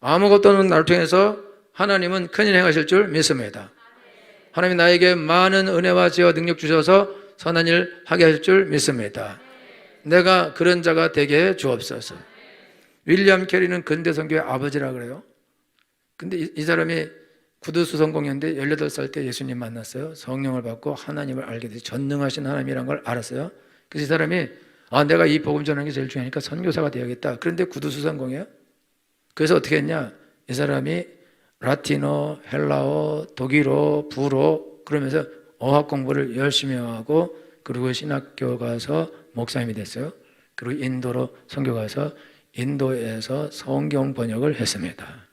아무것도 없는 나를 통해서 하나님은 큰일 행하실 줄 믿습니다. 하나님이 나에게 많은 은혜와 지혜와 능력 주셔서 선한 일 하게 하실 줄 믿습니다. 내가 그런 자가 되게 해 주옵소서. 윌리엄 캐리는 근대 선교의 아버지라 그래요. 근데 이 사람이 구두수성공회인데 18살 때 예수님 만났어요. 성령을 받고 하나님을 알게 돼서 전능하신 하나님이란 걸 알았어요. 그래서 이 사람이 내가 이 복음 전하는 게 제일 중요하니까 선교사가 되어야겠다. 그런데 구두수성공회요. 그래서 어떻게 했냐, 이 사람이 라틴어, 헬라어, 독일어, 불어 그러면서 어학 공부를 열심히 하고, 그리고 신학교 가서 목사님이 됐어요. 그리고 인도로 선교 가서 인도에서 성경 번역을 했습니다.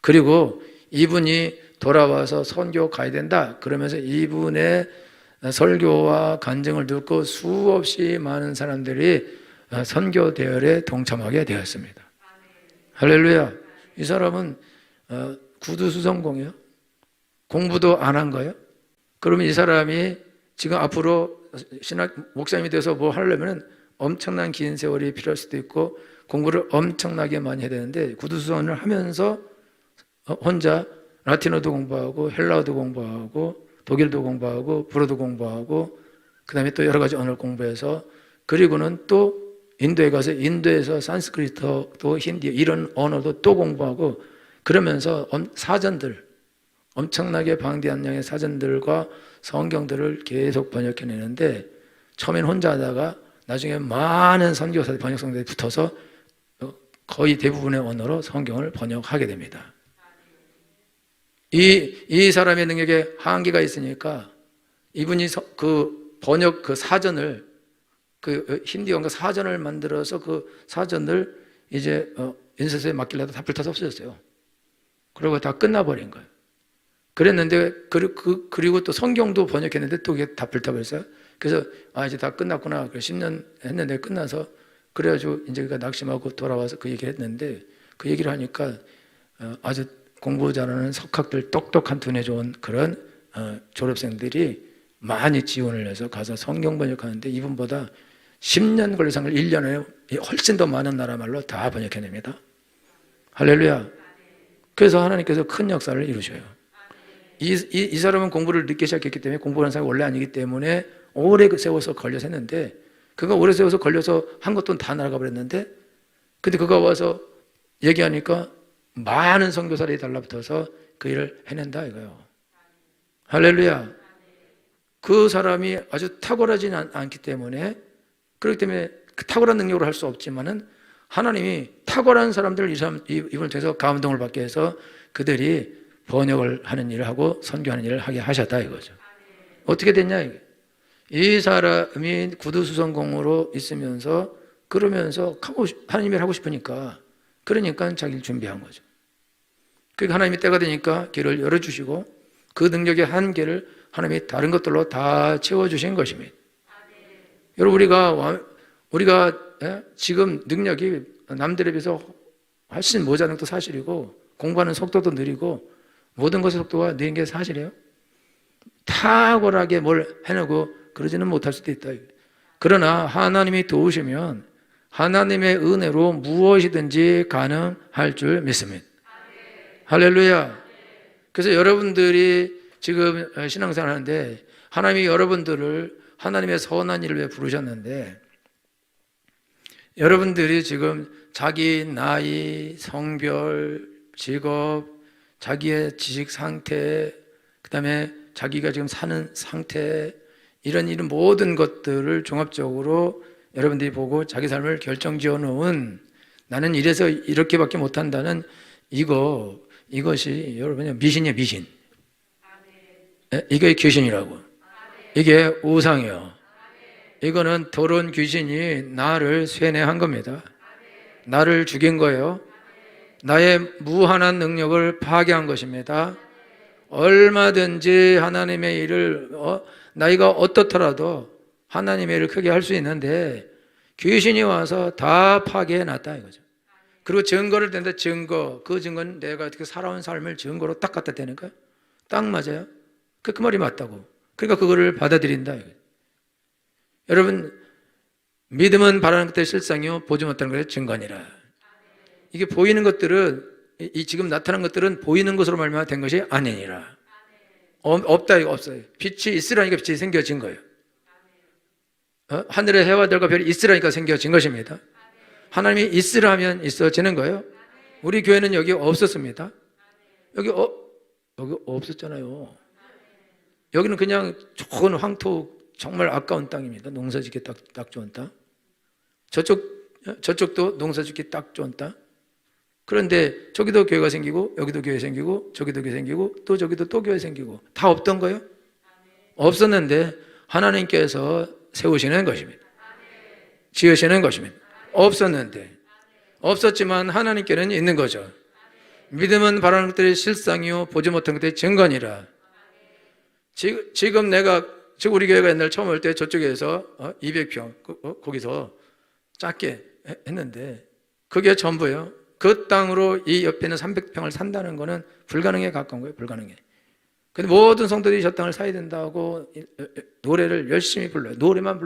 그리고 이분이 돌아와서 선교 가야 된다 그러면서 이분의 설교와 간증을 듣고 수없이 많은 사람들이 선교 대열에 동참하게 되었습니다. 할렐루야. 이 사람은 구두수성공이에요. 공부도 안 한 거예요. 그러면 이 사람이 지금 앞으로 신학 목사님이 돼서 뭐 하려면 엄청난 긴 세월이 필요할 수도 있고 공부를 엄청나게 많이 해야 되는데, 구두수선을 하면서 혼자 라틴어도 공부하고 헬라어도 공부하고 독일도 공부하고 불어도 공부하고 그 다음에 또 여러 가지 언어를 공부해서, 그리고는 또 인도에 가서 인도에서 산스크리트 또 힌디 이런 언어도 또 공부하고, 그러면서 사전들, 엄청나게 방대한 양의 사전들과 성경들을 계속 번역해내는데, 처음엔 혼자 하다가 나중에 많은 선교사들, 번역성들이 붙어서 거의 대부분의 언어로 성경을 번역하게 됩니다. 이 사람의 능력에 한계가 있으니까 이분이 그 번역 그 사전을, 그 힌디어가 사전을 만들어서 그 사전을 이제 인쇄소에 맡기려다 다 불타서 없어졌어요. 그리고 다 끝나버린 거예요. 그랬는데 그리고 또 성경도 번역했는데 또 그게 다 불타버렸어요. 그래서 이제 다 끝났구나. 10년 했는데 끝나서, 그래가지고 이제 그가 낙심하고 돌아와서 그 얘기를 했는데, 그 얘기를 하니까 아주 공부 잘하는 석학들, 똑똑한 두뇌 좋은 그런 졸업생들이 많이 지원을 해서 가서 성경 번역하는데 이분보다 10년 걸려서 1년에 훨씬 더 많은 나라 말로 다 번역해냅니다. 할렐루야. 그래서 하나님께서 큰 역사를 이루셔요. 이 사람은 공부를 늦게 시작했기 때문에 공부하는 사람이 원래 아니기 때문에 오래 세워서 걸려서 했는데, 그가 오래 세워서 걸려서 한 것도 다 날아가 버렸는데, 근데 그가 와서 얘기하니까 많은 선교사들이 달라붙어서 그 일을 해낸다 이거예요. 할렐루야. 그 사람이 아주 탁월하지 않기 때문에, 그렇기 때문에 그 탁월한 능력으로 할 수 없지만은 하나님이 탁월한 사람들 이분을 통해서 감동을 받게 해서 그들이 번역을 하는 일을 하고 선교하는 일을 하게 하셨다 이거죠. 어떻게 됐냐 이게. 이 사람이 구두수성공으로 있으면서 그러면서 하나님 일 하고 싶으니까, 그러니까 자기를 준비한 거죠. 그러니까 하나님이 때가 되니까 길을 열어주시고 그 능력의 한계를 하나님이 다른 것들로 다 채워주신 것입니다. 여러분, 우리가 지금 능력이 남들에 비해서 훨씬 모자란 것도 사실이고, 공부하는 속도도 느리고, 모든 것의 속도가 느린 게 사실이에요. 탁월하게 뭘 해내고 그러지는 못할 수도 있다. 그러나 하나님이 도우시면 하나님의 은혜로 무엇이든지 가능할 줄 믿습니다. 할렐루야. 그래서 여러분들이 지금 신앙생활 하는데 하나님이 여러분들을 하나님의 선한 일을 위해 부르셨는데, 여러분들이 지금 자기 나이, 성별, 직업, 자기의 지식 상태, 그 다음에 자기가 지금 사는 상태, 이런 모든 것들을 종합적으로 여러분들이 보고 자기 삶을 결정지어 놓은, 나는 이래서 이렇게밖에 못한다는 이것이 여러분의 미신이에요. 미신. 이게 귀신이라고. 이게 우상이요. 이거는 더러운 귀신이 나를 쇠뇌한 겁니다. 나를 죽인 거예요. 나의 무한한 능력을 파괴한 것입니다. 얼마든지 하나님의 일을 나이가 어떻더라도 하나님의 일을 크게 할 수 있는데, 귀신이 와서 다 파괴해 놨다 이거죠. 그리고 증거를 댄다. 증거. 그 증거는 내가 어떻게 살아온 삶을 증거로 딱 갖다 대니까 딱 맞아요. 그 말이 맞다고. 그러니까 그거를 받아들인다 이거죠. 여러분, 믿음은 바라는 것들의 실상이요 보지 못하는 것의 증거니라. 이게 보이는 것들은, 이 지금 나타난 것들은 보이는 것으로 말미암아 된 것이 아니니라. 없다 이거 없어요. 빛이 있으라니까 빛이 생겨진 거예요. 하늘의 해와 달과 별이 있으라니까 생겨진 것입니다. 하나님이 있으라 하면 있어지는 거예요. 우리 교회는 여기 없었습니다. 여기 없었잖아요. 여기는 그냥 좋은 황토, 정말 아까운 땅입니다. 농사짓기 딱 좋은 땅. 저쪽도 농사짓기 딱 좋은 땅. 그런데 저기도 교회가 생기고, 여기도 교회 생기고, 저기도 교회 생기고, 또 저기도 또 교회 생기고, 다 없던 거예요? 없었는데 하나님께서 세우시는 것입니다. 지으시는 것입니다. 없었지만 하나님께는 있는 거죠. 믿음은 바라는 것들의 실상이요 보지 못한 것들의 증거니라. 지금 우리 교회가 옛날 처음 올 때 저쪽에서 200평 거기서 작게 했는데 그게 전부예요. 그 땅으로 이 옆에 있는 300평을 산다는 거는 불가능에 가까운 거예요. 불가능해. 근데 모든 성도들이 저 땅을 사야 된다고 노래를 열심히 불러요. 노래만.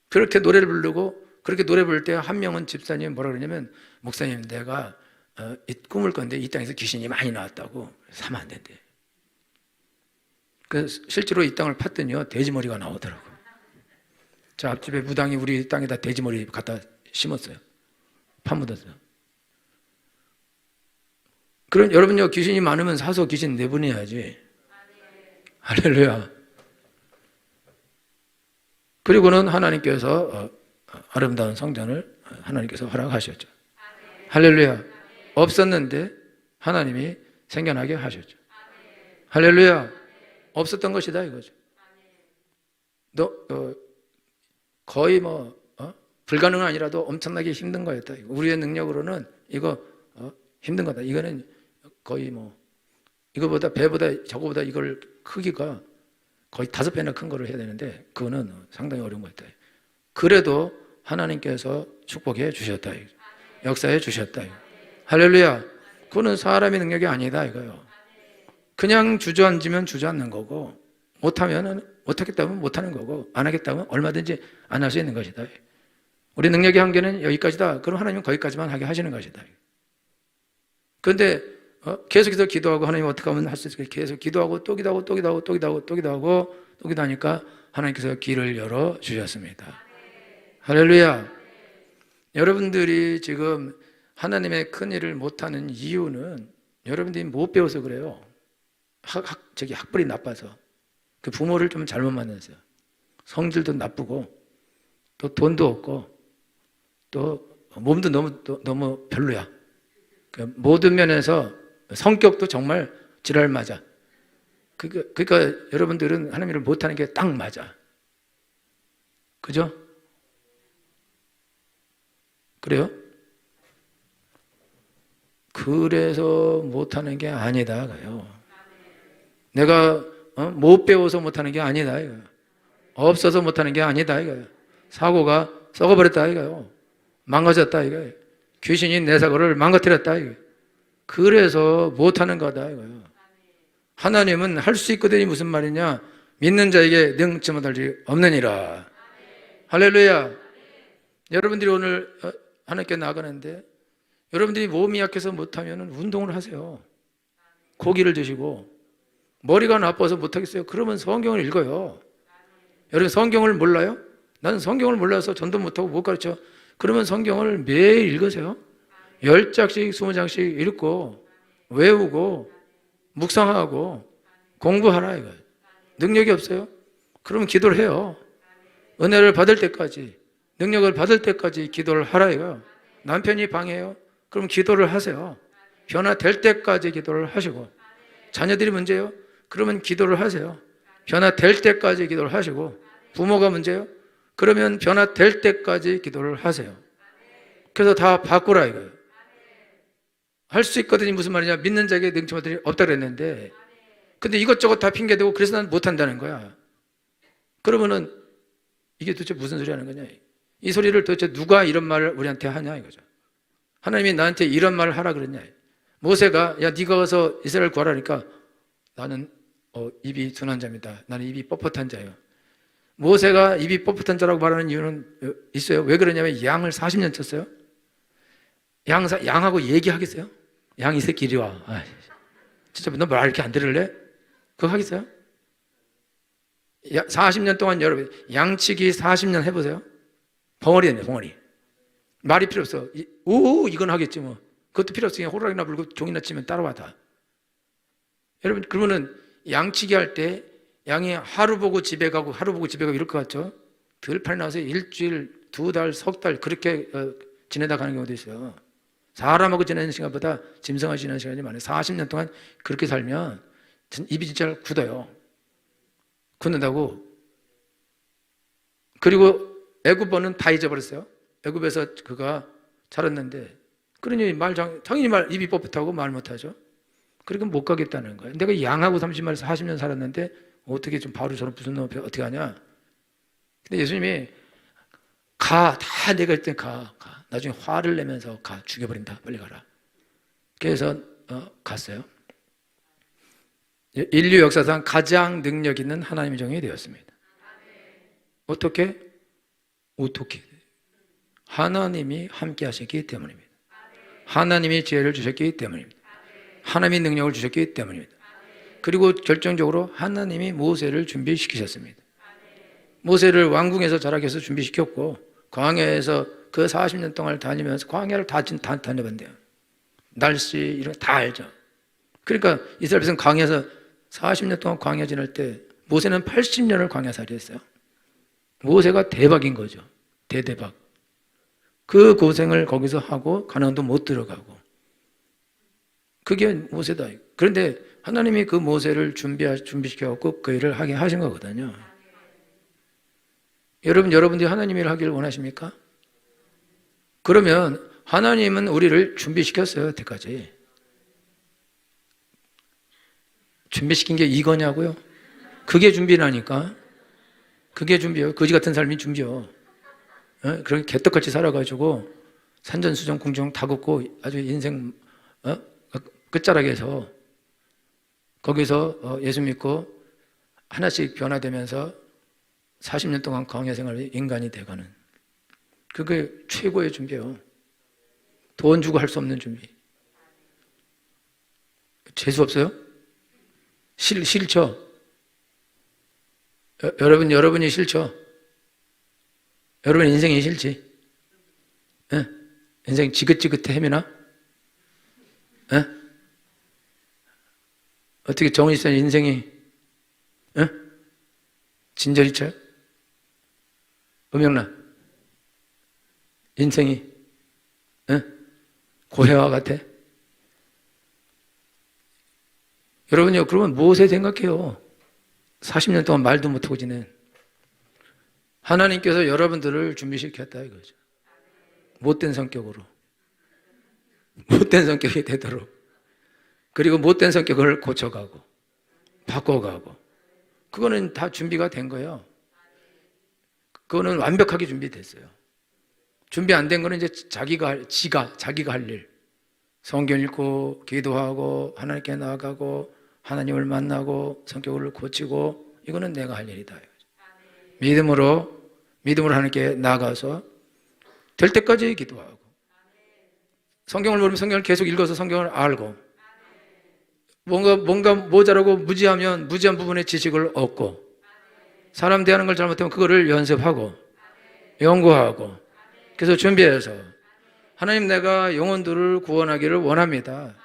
그렇게 노래를 부르고, 그렇게 노래 부를 때 한 명은 집사님 뭐라 그러냐면, 목사님 내가 꿈을 꿨는데 이 땅에서 귀신이 많이 나왔다고. 사면 안 된대. 그 실제로 이 땅을 팠더니요 돼지머리가 나오더라고. 저 앞집에 무당이 우리 땅에다 돼지머리 갖다 심었어요. 파묻었어요. 그럼 여러분요, 귀신이 많으면 사서 귀신 내보내야지. 할렐루야. 그리고는 하나님께서 아름다운 성전을 하나님께서 허락하셨죠. 할렐루야. 없었는데 하나님이 생겨나게 하셨죠. 할렐루야. 없었던 것이다 이거죠. 거의 불가능은 아니라도 엄청나게 힘든 거였다. 우리의 능력으로는 이거 힘든 거다. 이거는 거의 이거보다 배보다 저거보다 이걸 크기가 거의 5배나 큰 거를 해야 되는데 그거는 상당히 어려운 거였다. 그래도 하나님께서 축복해 주셨다. 역사해 주셨다. 할렐루야. 그거는 사람의 능력이 아니다 이거요. 그냥 주저앉으면 주저앉는 거고, 못하겠다면 못하는 거고, 안 하겠다면 얼마든지 안 할 수 있는 것이다. 우리 능력의 한계는 여기까지다. 그럼 하나님은 거기까지만 하게 하시는 것이다. 그런데 계속해서 기도하고 하나님 어떻게 하면 할 수 있을까? 계속 기도하고 또 기도하고 또 기도하고 또 기도하고 또 기도하고 또 기도하니까 하나님께서 길을 열어 주셨습니다. 할렐루야. 여러분들이 지금 하나님의 큰 일을 못하는 이유는 여러분들이 못 배워서 그래요. 학벌이 나빠서. 그 부모를 좀 잘못 만났어요. 성질도 나쁘고 또 돈도 없고 또 몸도 너무 별로야. 그 모든 면에서 성격도 정말 지랄 맞아. 그러니까 여러분들은 하나님을 못하는 게 딱 맞아. 그죠? 그래요? 그래서 못하는 게 아니다가요. 내가 못 배워서 못하는 게 아니다 이거요. 없어서 못하는 게 아니다 이거요. 사고가 썩어버렸다 이거요. 망가졌다 이거요. 귀신이 내 사고를 망가뜨렸다 이거요. 그래서 못하는 거다 이거요. 하나님은 할 수 있거든요. 무슨 말이냐? 믿는 자에게 능치 못할 일이 없느니라. 할렐루야. 여러분들이 오늘 하나님께 나가는데 여러분들이 몸이 약해서 못하면 운동을 하세요. 고기를 드시고. 머리가 나빠서 못하겠어요. 그러면 성경을 읽어요. 여러분 성경을 몰라요? 나는 성경을 몰라서 전도 못하고 못 가르쳐. 그러면 성경을 매일 읽으세요. 10장씩 20장씩 읽고 외우고 묵상하고 공부하라 이거예요. 능력이 없어요? 그러면 기도를 해요. 은혜를 받을 때까지, 능력을 받을 때까지 기도를 하라 이거예요. 남편이 방해해요? 그럼 기도를 하세요. 변화될 때까지 기도를 하시고. 자녀들이 문제예요? 그러면 기도를 하세요. 변화될 때까지 기도를 하시고. 부모가 문제예요? 그러면 변화될 때까지 기도를 하세요. 그래서 다 바꾸라 이거예요. 할 수 있거든요. 무슨 말이냐? 믿는 자에게 능치 못할 일이 없다 그랬는데 근데 이것저것 다 핑계대고 그래서 난 못한다는 거야. 그러면은 이게 도대체 무슨 소리 하는 거냐? 이 소리를 도대체 누가 이런 말을 우리한테 하냐 이거죠. 하나님이 나한테 이런 말을 하라 그랬냐? 모세가 야 네가 가서 이스라엘 구하라니까 나는 입이 둔한 자입니다. 나는 입이 뻣뻣한 자예요. 모세가 입이 뻣뻣한 자라고 말하는 이유는 있어요. 왜 그러냐면 양을 40년 쳤어요. 양하고 얘기하겠어요? 양 이 새끼 이리 와. 진짜 너 말 이렇게 안 들을래? 그거 하겠어요? 40년 동안 여러분 양치기 40년 해보세요. 벙어리 됐네 벙어리. 말이 필요 없어. 이건 하겠지 뭐. 그것도 필요 없으니 호랑이나 불고 종이나 치면 따라와 다. 여러분 그러면은 양치기 할 때 양이 하루 보고 집에 가고 하루 보고 집에 가고 이럴 것 같죠? 들판에 나와서 일주일, 2달, 석 달 그렇게 지내다 가는 경우도 있어요. 사람하고 지내는 시간보다 짐승하고 지내는 시간이 많아요. 40년 동안 그렇게 살면 입이 진짜 굳어요. 굳는다고. 그리고 애굽어는 다 잊어버렸어요. 애굽에서 그가 자랐는데 그러니 당연히 입이 뻣뻣하고 말 못하죠. 그러니까 못 가겠다는 거예요. 내가 양하고 30마리에서 40년 살았는데 어떻게 좀 바로 저런 무슨 놈 어떻게 하냐. 근데 예수님이 다 내가 할 때 가. 나중에 화를 내면서 죽여버린다. 빨리 가라. 그래서 갔어요. 인류 역사상 가장 능력 있는 하나님의 종이 되었습니다. 어떻게? 하나님이 함께 하셨기 때문입니다. 하나님이 지혜를 주셨기 때문입니다. 하나님이 능력을 주셨기 때문입니다. 그리고 결정적으로 하나님이 모세를 준비시키셨습니다. 모세를 왕궁에서 자라게 해서 준비시켰고 광야에서 그 40년 동안 다니면서 광야를 다 다녀봤대요. 날씨 이런 거 다 알죠. 그러니까 이스라엘 백성 광야에서 40년 동안 광야 지날 때 모세는 80년을 광야살이 했어요. 모세가 대박인 거죠. 대박. 그 고생을 거기서 하고 가나안도 못 들어가고 그게 모세다. 그런데 하나님이 그 모세를 준비시켜갖고 그 일을 하게 하신 거거든요. 여러분들이 하나님 일을 하기를 원하십니까? 그러면 하나님은 우리를 준비시켰어요. 여태까지. 준비시킨 게 이거냐고요? 그게 준비라니까. 그게 준비요. 거지 같은 삶이 준비요. 그렇게 개떡같이 살아가지고 산전수전 궁정 다 걷고 아주 인생 끝자락에서 거기서 예수 믿고 하나씩 변화되면서 40년 동안 광야 생활의 인간이 돼가는 그게 최고의 준비예요. 돈 주고 할 수 없는 준비. 재수 없어요? 싫죠? 여러분이 싫죠? 여러분 인생이 싫지? 예? 인생 지긋지긋해 헤매나? 예? 어떻게 정훈이 씨 인생이 예? 진절이 쳐요? 음영란 인생이 예? 고해와 같아? 여러분요, 그러면 무엇에 생각해요? 40년 동안 말도 못하고 지낸 하나님께서 여러분들을 준비시켰다 이거죠. 못된 성격으로, 못된 성격이 되도록, 그리고 못된 성격을 고쳐가고 바꿔가고, 그거는 다 준비가 된 거예요. 그거는 완벽하게 준비됐어요. 준비 안 된 거는 이제 자기가 할 일, 성경 읽고 기도하고 하나님께 나아가고 하나님을 만나고 성격을 고치고, 이거는 내가 할 일이다. 믿음으로 하나님께 나아가서 될 때까지 기도하고, 성경을 모르면 성경을 계속 읽어서 성경을 알고, 뭔가 모자라고 무지하면 무지한 부분의 지식을 얻고, 사람 대하는 걸 잘못하면 그거를 연습하고 연구하고, 그래서 준비해서 하나님, 내가 영혼들을 구원하기를 원합니다.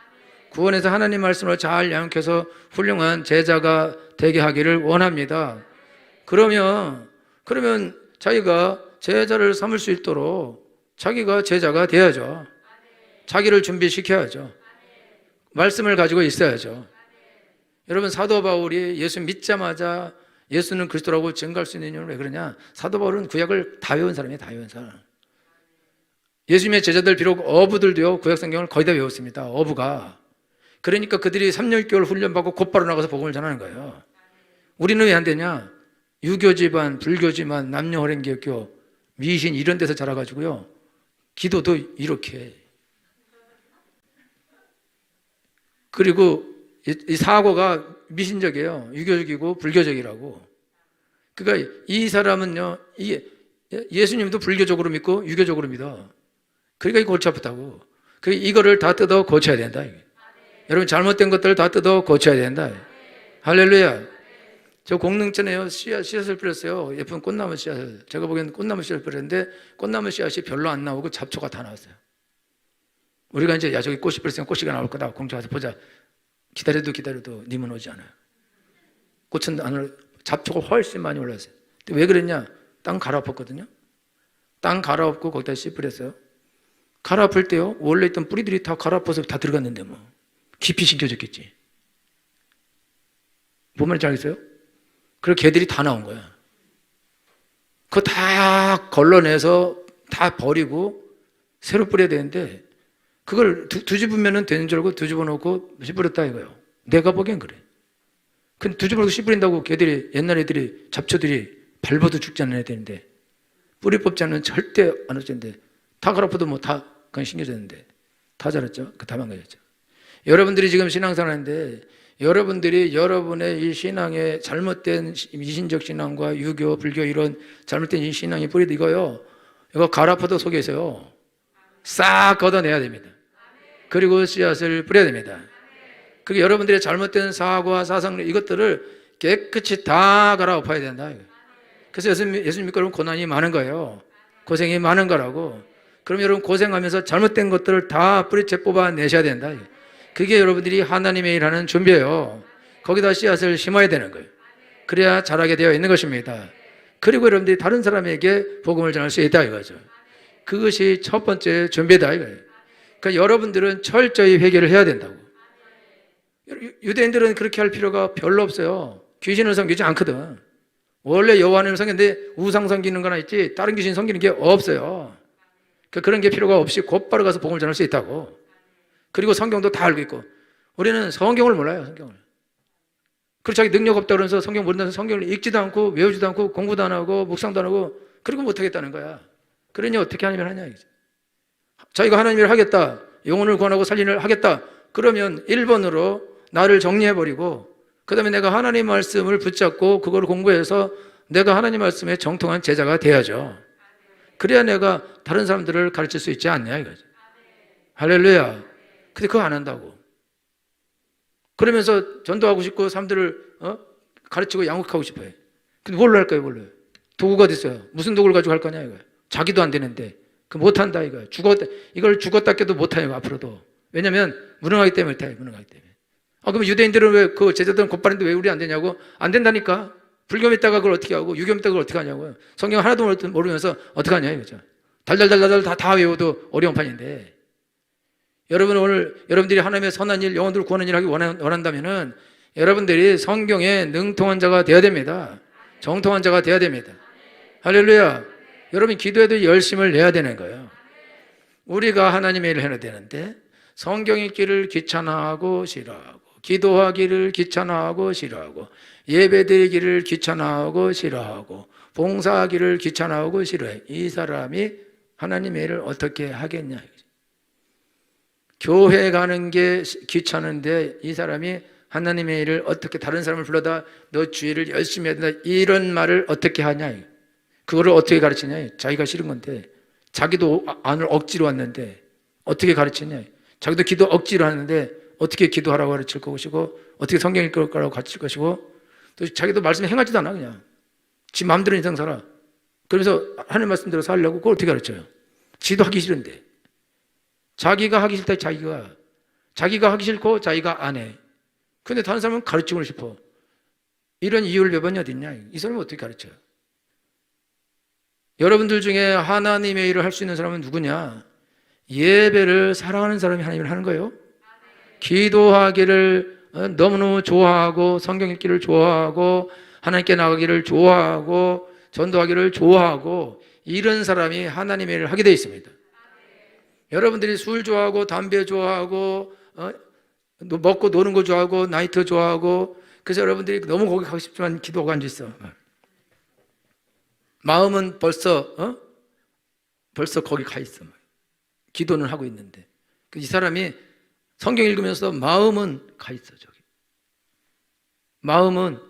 구원해서 하나님 말씀을 잘 양육해서 훌륭한 제자가 되게 하기를 원합니다. 그러면 자기가 제자를 삼을 수 있도록 자기가 제자가 돼야죠. 자기를 준비시켜야죠. 말씀을 가지고 있어야죠. 여러분, 사도 바울이 예수 믿자마자 예수는 그리스도라고 증거할 수 있는 이유는 왜 그러냐? 사도 바울은 구약을 다 외운 사람이에요. 다 외운 사람. 예수님의 제자들, 비록 어부들도요, 구약 성경을 거의 다 외웠습니다. 어부가. 그러니까 그들이 3년 6개월 훈련받고 곧바로 나가서 복음을 전하는 거예요. 우리는 왜 안 되냐? 유교 집안, 불교 집안, 남녀 호랭개교, 미신 이런 데서 자라가지고요, 기도도 이렇게 해. 그리고 이 사고가 미신적이에요. 유교적이고 불교적이라고. 그러니까 이 사람은요, 예수님도 불교적으로 믿고 유교적으로 믿어. 그러니까 골치 아프다고. 이거를 다 뜯어 고쳐야 된다. 여러분, 잘못된 것들을 다 뜯어 고쳐야 된다. 할렐루야. 저 공릉천에요, 씨앗을 뿌렸어요. 예쁜 꽃나무 씨앗을. 제가 보기에는 꽃나무 씨앗을 뿌렸는데 꽃나무 씨앗이 별로 안 나오고 잡초가 다 나왔어요. 우리가 이제, 야, 저기 꽃이 뿌렸으면 꽃이가 나올 거다. 공장 가서 보자. 기다려도 님은 오지 않아요. 꽃은 잡초가 훨씬 많이 올랐어요. 왜 그랬냐? 땅 갈아엎었거든요. 땅 갈아엎고 거기다 씨 뿌렸어요. 갈아엎을 때요, 원래 있던 뿌리들이 다 갈아엎어서 다 들어갔는데 뭐 깊이 심겨졌겠지. 뭔 말인지 알겠어요? 그리고 개들이 다 나온 거야. 그거 다 걸러내서 다 버리고 새로 뿌려야 되는데, 그걸 뒤집으면 되는 줄 알고 뒤집어 놓고 씨 뿌렸다 이거예요. 내가 보기엔 그래. 근데 뒤집어 놓고 씨 뿌린다고 걔들이, 옛날 애들이, 잡초들이 밟아도 죽지 않는 애들인데, 뿌리 뽑지 않으면 절대 안 어쩌는데, 다 갈아엎어도 뭐 다 그냥 심겨졌는데 다 자랐죠. 다 망가졌죠. 여러분들이 지금 신앙생활 하는데, 여러분들이 여러분의 이 신앙의 잘못된 미신적 신앙과 유교, 불교 이런 잘못된 이 신앙이 뿌리도 이거요, 이거 갈아엎어도 속에 있어요. 싹 걷어내야 됩니다. 그리고 씨앗을 뿌려야 됩니다. 그게 여러분들의 잘못된 사고와 사상, 이것들을 깨끗이 다 갈아엎어야 된다. 그래서 예수 믿고 여러분 고난이 많은 거예요. 고생이 많은 거라고. 그럼 여러분 고생하면서 잘못된 것들을 다 뿌리채 뽑아내셔야 된다. 그게 여러분들이 하나님의 일하는 준비예요. 거기다 씨앗을 심어야 되는 거예요. 그래야 자라게 되어 있는 것입니다. 그리고 여러분들이 다른 사람에게 복음을 전할 수 있다 이거죠. 그것이 첫 번째 준비다 이거예요. 그러니까 여러분들은 철저히 회개를 해야 된다고. 유대인들은 그렇게 할 필요가 별로 없어요. 귀신을 섬기지 않거든. 원래 여호와 하나님을 섬기는데 우상 섬기는 거나 있지 다른 귀신 섬기는 게 없어요. 그러니까 그런 게 필요가 없이 곧바로 가서 복음을 전할 수 있다고. 그리고 성경도 다 알고 있고. 우리는 성경을 몰라요. 성경을. 그리고 자기 능력 없다고 그러면서 성경 모른다고 성경을 읽지도 않고 외우지도 않고 공부도 안 하고 묵상도 안 하고, 그리고 못하겠다는 거야. 그러니 어떻게 하나님을 하냐 이거죠. 자기가 하나님을 하겠다, 영혼을 구원하고 살리를 하겠다, 그러면 1번으로 나를 정리해버리고, 그 다음에 내가 하나님 말씀을 붙잡고 그걸 공부해서 내가 하나님 말씀에 정통한 제자가 돼야죠. 그래야 내가 다른 사람들을 가르칠 수 있지 않냐 이거죠. 할렐루야. 근데 그거 안 한다고. 그러면서 전도하고 싶고 사람들을 가르치고 양육하고 싶어요. 근데 뭘로 할까요? 뭘로? 도구가 됐어요. 무슨 도구를 가지고 할 거냐 이거예요. 자기도 안 되는데 그 못한다 이거예요. 이걸 죽었다 깨도 못해요 앞으로도. 왜냐하면 무능하기 때문에 못해요. 무능하기 때문에. 그럼 유대인들은 왜 그 제자들은 곧바른데 왜 우리 안 되냐고? 안 된다니까. 불교 믿다가 그걸 어떻게 하고 유교 믿다가 그걸 어떻게 하냐고요. 성경 하나도 모르면서 어떻게 하냐 이거죠. 달달달달 다 외워도 어려운 판인데, 여러분 오늘 여러분들이 하나님의 선한 일, 영혼들을 구하는 일 하기 원한다면은 여러분들이 성경에 능통한 자가 되어야 됩니다. 정통한 자가 되어야 됩니다. 할렐루야. 여러분 기도에도 열심을 내야 되는 거예요. 우리가 하나님의 일을 해야 되는데 성경 읽기를 귀찮아하고 싫어하고, 기도하기를 귀찮아하고 싫어하고, 예배드리기를 귀찮아하고 싫어하고, 봉사하기를 귀찮아하고 싫어해. 이 사람이 하나님의 일을 어떻게 하겠냐. 교회 가는 게 귀찮은데 이 사람이 하나님의 일을 어떻게, 다른 사람을 불러다 너 주일을 열심히 해야 된다 이런 말을 어떻게 하냐. 그거를 어떻게 가르치냐. 자기가 싫은 건데, 자기도 안을 억지로 왔는데 어떻게 가르치냐. 자기도 기도 억지로 하는데 어떻게 기도하라고 가르칠 것이고, 어떻게 성경 읽을 거라고 가르칠 것이고, 또 자기도 말씀 행하지도 않아. 그냥 지 마음대로 인생 살아. 그래서 하나님 말씀대로 살려고 그걸 어떻게 가르쳐요? 지도 하기 싫은데. 자기가 하기 싫다. 자기가 하기 싫고 자기가 안 해. 근데 다른 사람은 가르치고 싶어. 이런 이율배반이 어딨냐. 이 사람은 어떻게 가르쳐요? 여러분들 중에 하나님의 일을 할 수 있는 사람은 누구냐? 예배를 사랑하는 사람이 하나님을 하는 거예요. 기도하기를 너무너무 좋아하고, 성경 읽기를 좋아하고, 하나님께 나가기를 좋아하고, 전도하기를 좋아하고, 이런 사람이 하나님의 일을 하게 되어 있습니다. 여러분들이 술 좋아하고, 담배 좋아하고, 먹고 노는 거 좋아하고, 나이트 좋아하고, 그래서 여러분들이 너무 거기 가고 싶지만 기도가 안 있어. 마음은 벌써 거기 가 있어. 기도는 하고 있는데. 이 사람이 성경 읽으면서 마음은 가 있어, 저기. 마음은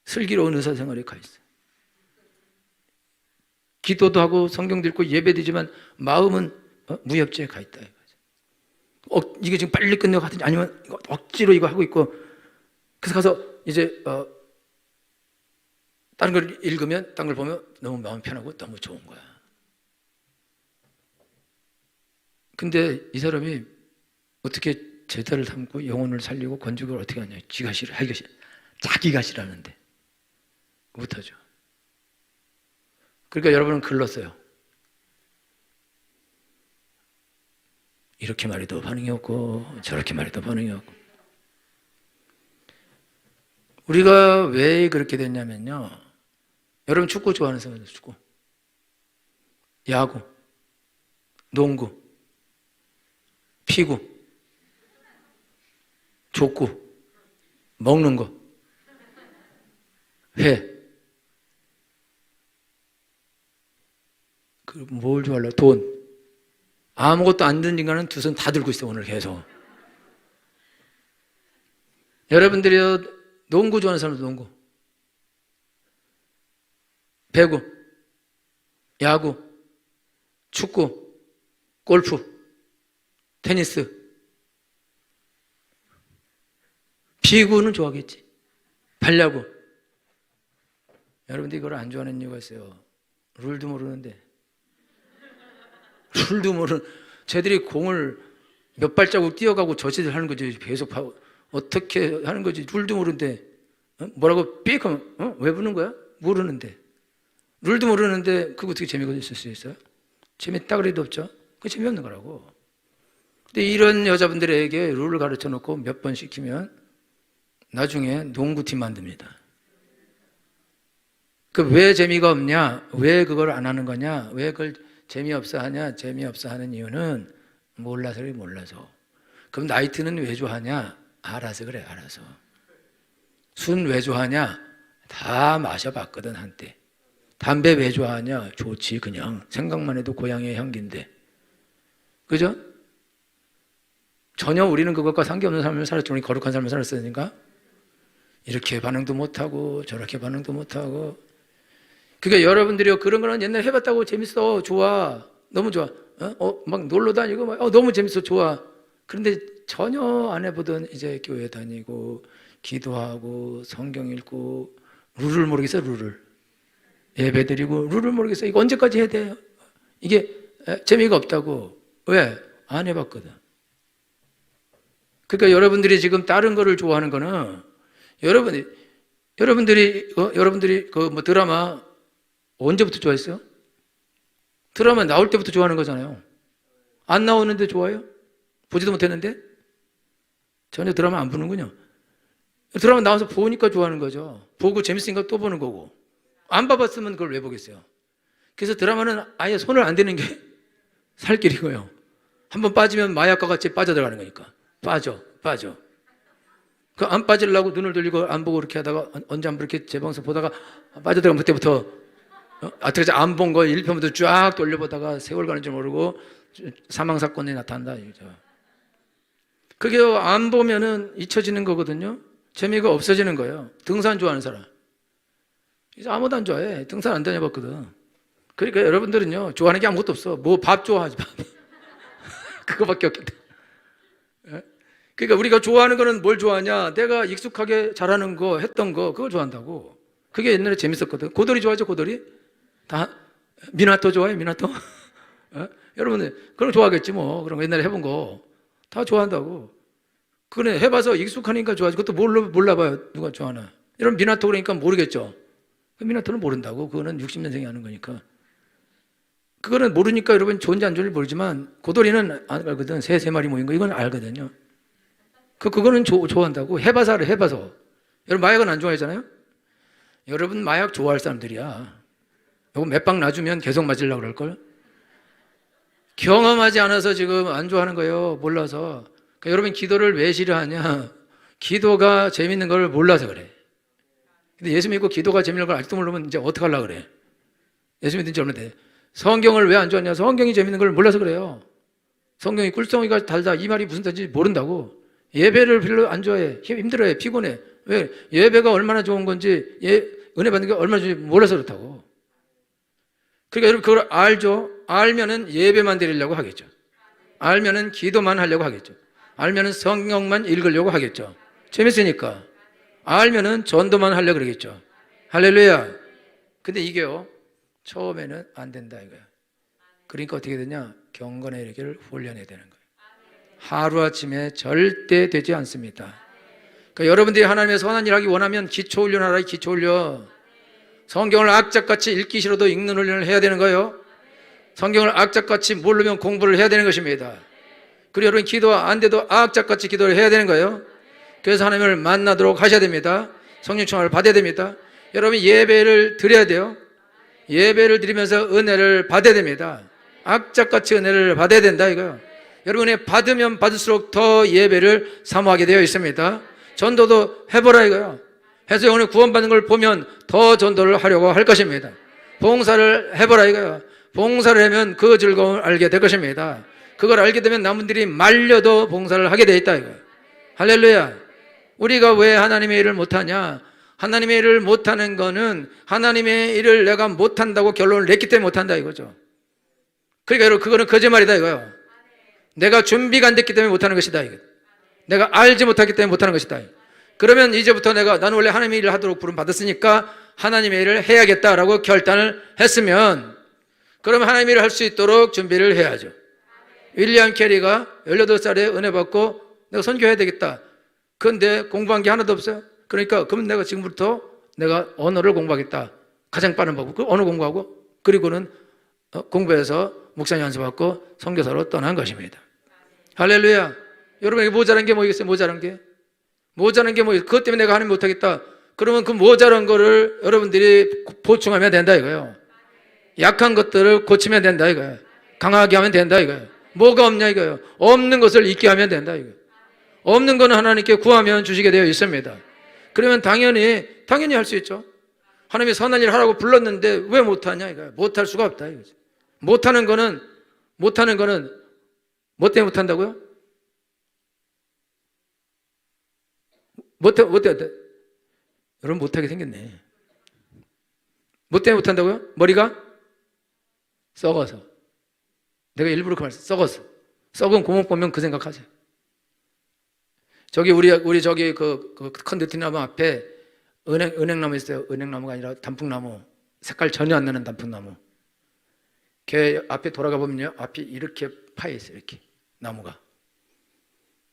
슬기로운 의사생활에 가 있어. 기도도 하고 성경도 읽고 예배드리지만 마음은 무협지에 가 있다. 이게 지금 빨리 끝내고 하든지 아니면 억지로 이거 하고 있고, 그래서 가서 이제 다른 걸 읽으면, 다른 걸 보면 너무 마음 편하고 너무 좋은 거야. 근데 이 사람이 어떻게 제자를 삼고 영혼을 살리고 건축을 어떻게 하냐. 지가 싫어, 하기가 싫어. 자기가 싫어하는데 못하죠. 그러니까 여러분은 글렀어요. 이렇게 말해도 반응이 없고 저렇게 말해도 반응이 없고. 우리가 왜 그렇게 됐냐면요, 여러분 축구 좋아하는 사람들, 축구, 야구, 농구, 피구, 족구, 먹는 거, 회, 뭘 좋아할래? 돈. 아무것도 안 든 인간은 두 손 다 들고 있어 오늘 계속. 여러분들이 농구 좋아하는 사람들, 농구, 배구, 야구, 축구, 골프, 테니스, 피구는 좋아하겠지. 발야구. 여러분들이 이걸 안 좋아하는 이유가 있어요. 룰도 모르는데. 룰도 모르는, 쟤들이 공을 몇 발자국 뛰어가고 저짓을 하는 거지. 계속 어떻게 하는 거지. 룰도 모르는데 뭐라고 삑 하면 왜 부는 거야? 모르는데. 룰도 모르는데 그거 어떻게 재미가 있을 수 있어요? 재밌다 그래도 없죠. 그게 재미없는 거라고. 근데 이런 여자분들에게 룰을 가르쳐 놓고 몇 번 시키면 나중에 농구팀 만듭니다. 그 왜 재미가 없냐? 왜 그걸 안 하는 거냐? 왜 그걸 재미없어 하냐? 재미없어 하는 이유는 몰라서. 그럼 나이트는 왜 좋아하냐? 알아서 그래, 알아서. 술 왜 좋아하냐? 다 마셔봤거든, 한때. 담배 왜 좋아하냐? 좋지, 그냥. 생각만 해도 고향의 향기인데. 그죠? 전혀 우리는 그것과 상관없는 삶을 살았죠. 우리 거룩한 삶을 살았으니까. 이렇게 반응도 못하고, 저렇게 반응도 못하고. 그러니까 여러분들이 그런 거는 옛날에 해봤다고 재밌어, 좋아, 너무 좋아. 막 놀러 다니고, 너무 재밌어, 좋아. 그런데 전혀 안 해보던 이제 교회 다니고 기도하고 성경 읽고 룰을 모르겠어요. 룰을 예배 드리고 룰을 모르겠어요. 이거 언제까지 해야 돼요? 이게 재미가 없다고. 왜? 안 해봤거든. 그러니까 여러분들이 지금 다른 거를 좋아하는 거는 여러분들이 그 뭐 드라마 언제부터 좋아했어요? 드라마 나올 때부터 좋아하는 거잖아요. 안 나오는데 좋아요? 보지도 못했는데? 전혀 드라마 안 보는군요. 드라마 나와서 보니까 좋아하는 거죠. 보고 재밌으니까 또 보는 거고. 안 봐봤으면 그걸 왜 보겠어요? 그래서 드라마는 아예 손을 안 대는 게 살 길이고요. 한번 빠지면 마약과 같이 빠져들어가는 거니까. 빠져. 그 안 빠지려고 눈을 돌리고 안 보고 이렇게 하다가 언제 한번 이렇게 재방송 보다가 빠져들어가면 그때부터 어떻게 안 본 거 1편부터 쫙 돌려보다가 세월 가는 줄 모르고 사망사건이 나타난다. 그게 안 보면은 잊혀지는 거거든요. 재미가 없어지는 거예요. 등산 좋아하는 사람. 이제 아무도 안 좋아해. 등산 안 다녀봤거든. 그러니까 여러분들은요, 좋아하는 게 아무것도 없어. 뭐 밥 좋아하지, 밥. 그거밖에 없겠다. 그러니까 우리가 좋아하는 거는 뭘 좋아하냐? 내가 익숙하게 잘하는 거, 했던 거, 그걸 좋아한다고. 그게 옛날에 재밌었거든. 고돌이 좋아하죠, 고돌이? 다, 미나토 좋아해, 미나토? 여러분들, 그런 거 좋아하겠지, 뭐. 그런 거 옛날에 해본 거. 다 좋아한다고. 그래, 해봐서 익숙하니까 좋아하지. 그것도 몰라봐요. 누가 좋아하나. 여러분, 미나토 그러니까 모르겠죠? 미나토는 모른다고. 그거는 60년생이 하는 거니까. 그거는 모르니까 여러분 좋은지 안 좋은지 모르지만 고돌이는 알거든. 새 마리 모인 거. 이건 알거든요. 그거는 좋아한다고. 해봐서 알아, 해봐서. 여러분, 마약은 안 좋아하잖아요? 여러분, 마약 좋아할 사람들이야. 이거 몇 방 놔주면 계속 맞으려고 그럴걸? 경험하지 않아서 지금 안 좋아하는 거예요. 몰라서. 그러니까 여러분, 기도를 왜 싫어하냐? 기도가 재밌는 걸 몰라서 그래. 근데 예수 믿고 기도가 재밌는 걸 아직도 모르면 이제 어떻게 하려고 그래? 예수 믿은 지 얼마 돼? 성경을 왜 안 좋아하냐? 성경이 재밌는 걸 몰라서 그래요. 성경이 꿀성이가 달다. 이 말이 무슨 뜻인지 모른다고. 예배를 별로 안 좋아해. 힘들어해. 피곤해. 왜? 예배가 얼마나 좋은 건지, 은혜 받는 게 얼마나 좋은지 몰라서 그렇다고. 그러니까 여러분 그걸 알죠? 알면은 예배만 드리려고 하겠죠. 알면은 기도만 하려고 하겠죠. 알면은 성경만 읽으려고 하겠죠. 재밌으니까. 알면은 전도만 하려고 그러겠죠. 할렐루야. 근데 이게요, 처음에는 안 된다 이거야. 그러니까 어떻게 되냐? 경건의 일기를 훈련해야 되는 거예요. 하루아침에 절대 되지 않습니다. 그러니까 여러분들이 하나님의 선한 일 하기 원하면 기초 훈련하라. 기초 훈련. 성경을 악착같이 읽기 싫어도 읽는 훈련을 해야 되는 거예요. 성경을 악착같이 모르면 공부를 해야 되는 것입니다. 그리고 여러분 기도 안 돼도 악착같이 기도를 해야 되는 거예요. 그래서 하나님을 만나도록 하셔야 됩니다. 성령 충만을 받아야 됩니다. 여러분 예배를 드려야 돼요. 예배를 드리면서 은혜를 받아야 됩니다. 악착같이 은혜를 받아야 된다 이거요. 여러분 은혜 받으면 받을수록 더 예배를 사모하게 되어 있습니다. 전도도 해보라 이거요. 해서 오늘 구원받는 걸 보면 더 전도를 하려고 할 것입니다. 봉사를 해보라 이거요. 봉사를 하면 그 즐거움을 알게 될 것입니다. 그걸 알게 되면 남들이 말려도 봉사를 하게 되어 있다 이거요. 할렐루야. 우리가 왜 하나님의 일을 못하냐? 하나님의 일을 못하는 거는 하나님의 일을 내가 못한다고 결론을 냈기 때문에 못한다 이거죠. 그러니까 여러분 그거는 거짓말이다 이거요. 내가 준비가 안 됐기 때문에 못하는 것이다 이거. 내가 알지 못하기 때문에 못하는 것이다. 그러면 이제부터 나는 원래 하나님의 일을 하도록 부름 받았으니까 하나님의 일을 해야겠다라고 결단을 했으면 그러면 하나님의 일을 할 수 있도록 준비를 해야죠. 윌리엄 캐리가 18살에 은혜 받고 내가 선교해야 되겠다. 그런데 공부한 게 하나도 없어요. 그러니까 그러면 내가 지금부터 내가 언어를 공부하겠다. 가장 빠른 방법. 그 언어 공부하고 그리고는 공부해서 목사님 연수받고 선교사로 떠난 것입니다. 할렐루야. 여러분에게 모자란 게 뭐겠어요? 모자란 게 뭐겠어요? 그것 때문에 내가 하나님 못하겠다. 그러면 그 모자란 거를 여러분들이 보충하면 된다 이거예요. 약한 것들을 고치면 된다 이거예요. 강하게 하면 된다 이거예요. 뭐가 없냐 이거예요. 없는 것을 있게 하면 된다 이거예요. 없는 거는 하나님께 구하면 주시게 되어 있습니다. 그러면 당연히 할 수 있죠. 하나님이 선한 일 하라고 불렀는데 왜 못하냐 이거예요. 못할 수가 없다 이거죠. 못하는 거는 뭐 때문에 못한다고요? 여러분 못하게 생겼네. 뭐 때문에 못한다고요? 머리가 썩어서. 내가 일부러 그 말 썩어서. 썩은 구멍 보면 그 생각하세요. 저기 우리 저기 큰 느티나무 앞에 은행나무 있어요. 은행나무가 아니라 단풍나무. 색깔 전혀 안 나는 단풍나무. 걔 앞에 돌아가 보면요, 앞이 이렇게 파여 있어요. 이렇게 나무가.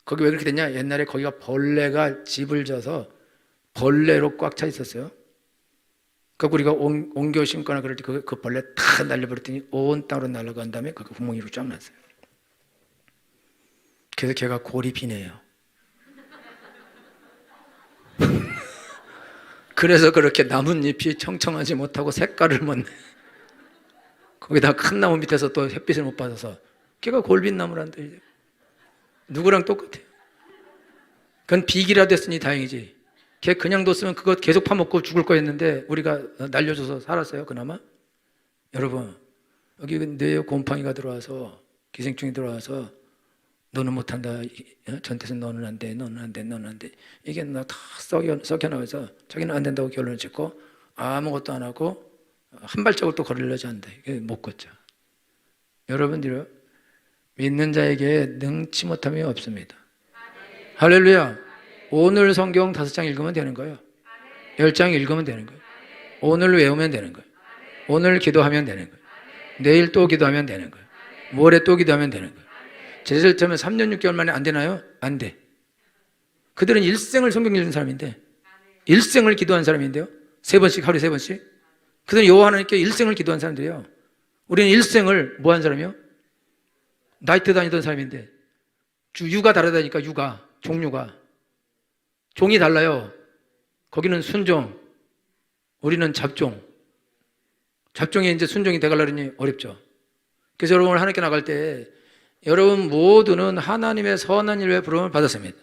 거기 왜 그렇게 됐냐? 옛날에 거기가 벌레가 집을 져서 벌레로 꽉 차 있었어요. 그러니까 우리가 옮겨 심거나 그럴 때 그 벌레 다 날려버렸더니 온 땅으로 날아간 다음에 그 구멍이 이렇게 쫙 났어요. 그래서 걔가 골이 비네요. 그래서 그렇게 나뭇잎이 청청하지 못하고 색깔을 못 내. 거기다 큰 나무 밑에서 또 햇빛을 못 받아서 걔가 골빈 나무란다. 누구랑 똑같아요. 그건 비기라도 했으니 다행이지. 걔 그냥 뒀으면 그거 계속 파먹고 죽을 거였는데 우리가 날려줘서 살았어요. 그나마. 여러분, 여기 뇌에 곰팡이가 들어와서, 기생충이 들어와서 너는 못한다, 전태선 너는 안 돼, 너는 안 돼, 너는 안 돼, 이게 다 썩여나와서 자기는 안 된다고 결론을 짓고 아무것도 안 하고 한 발짝을 또 걸으려지 않는다. 이게 못 걷죠. 여러분들요, 믿는 자에게 능치 못함이 없습니다. 할렐루야. 오늘 성경 5장 읽으면 되는 거예요. 10장 읽으면 되는 거예요. 오늘 외우면 되는 거예요. 오늘 기도하면 되는 거예요. 내일 또 기도하면 되는 거예요. 모레 또 기도하면 되는 거예요. 제자들 처음에 3년 6개월 만에 안 되나요? 안 돼. 그들은 일생을 성경 읽는 사람인데, 일생을 기도한 사람인데요. 3번씩, 하루에 3번씩. 그들은 여호와 하나님께 일생을 기도한 사람들이에요. 우리는 일생을 뭐 한 사람이요? 나이트 다니던 사람인데, 유가 다르다니까. 유가, 종류가. 종이 달라요. 거기는 순종, 우리는 잡종. 잡종이 이제 순종이 돼가려니 어렵죠. 그래서 여러분 하나님께 나갈 때 여러분 모두는 하나님의 선한 일에 부름을 받았습니다.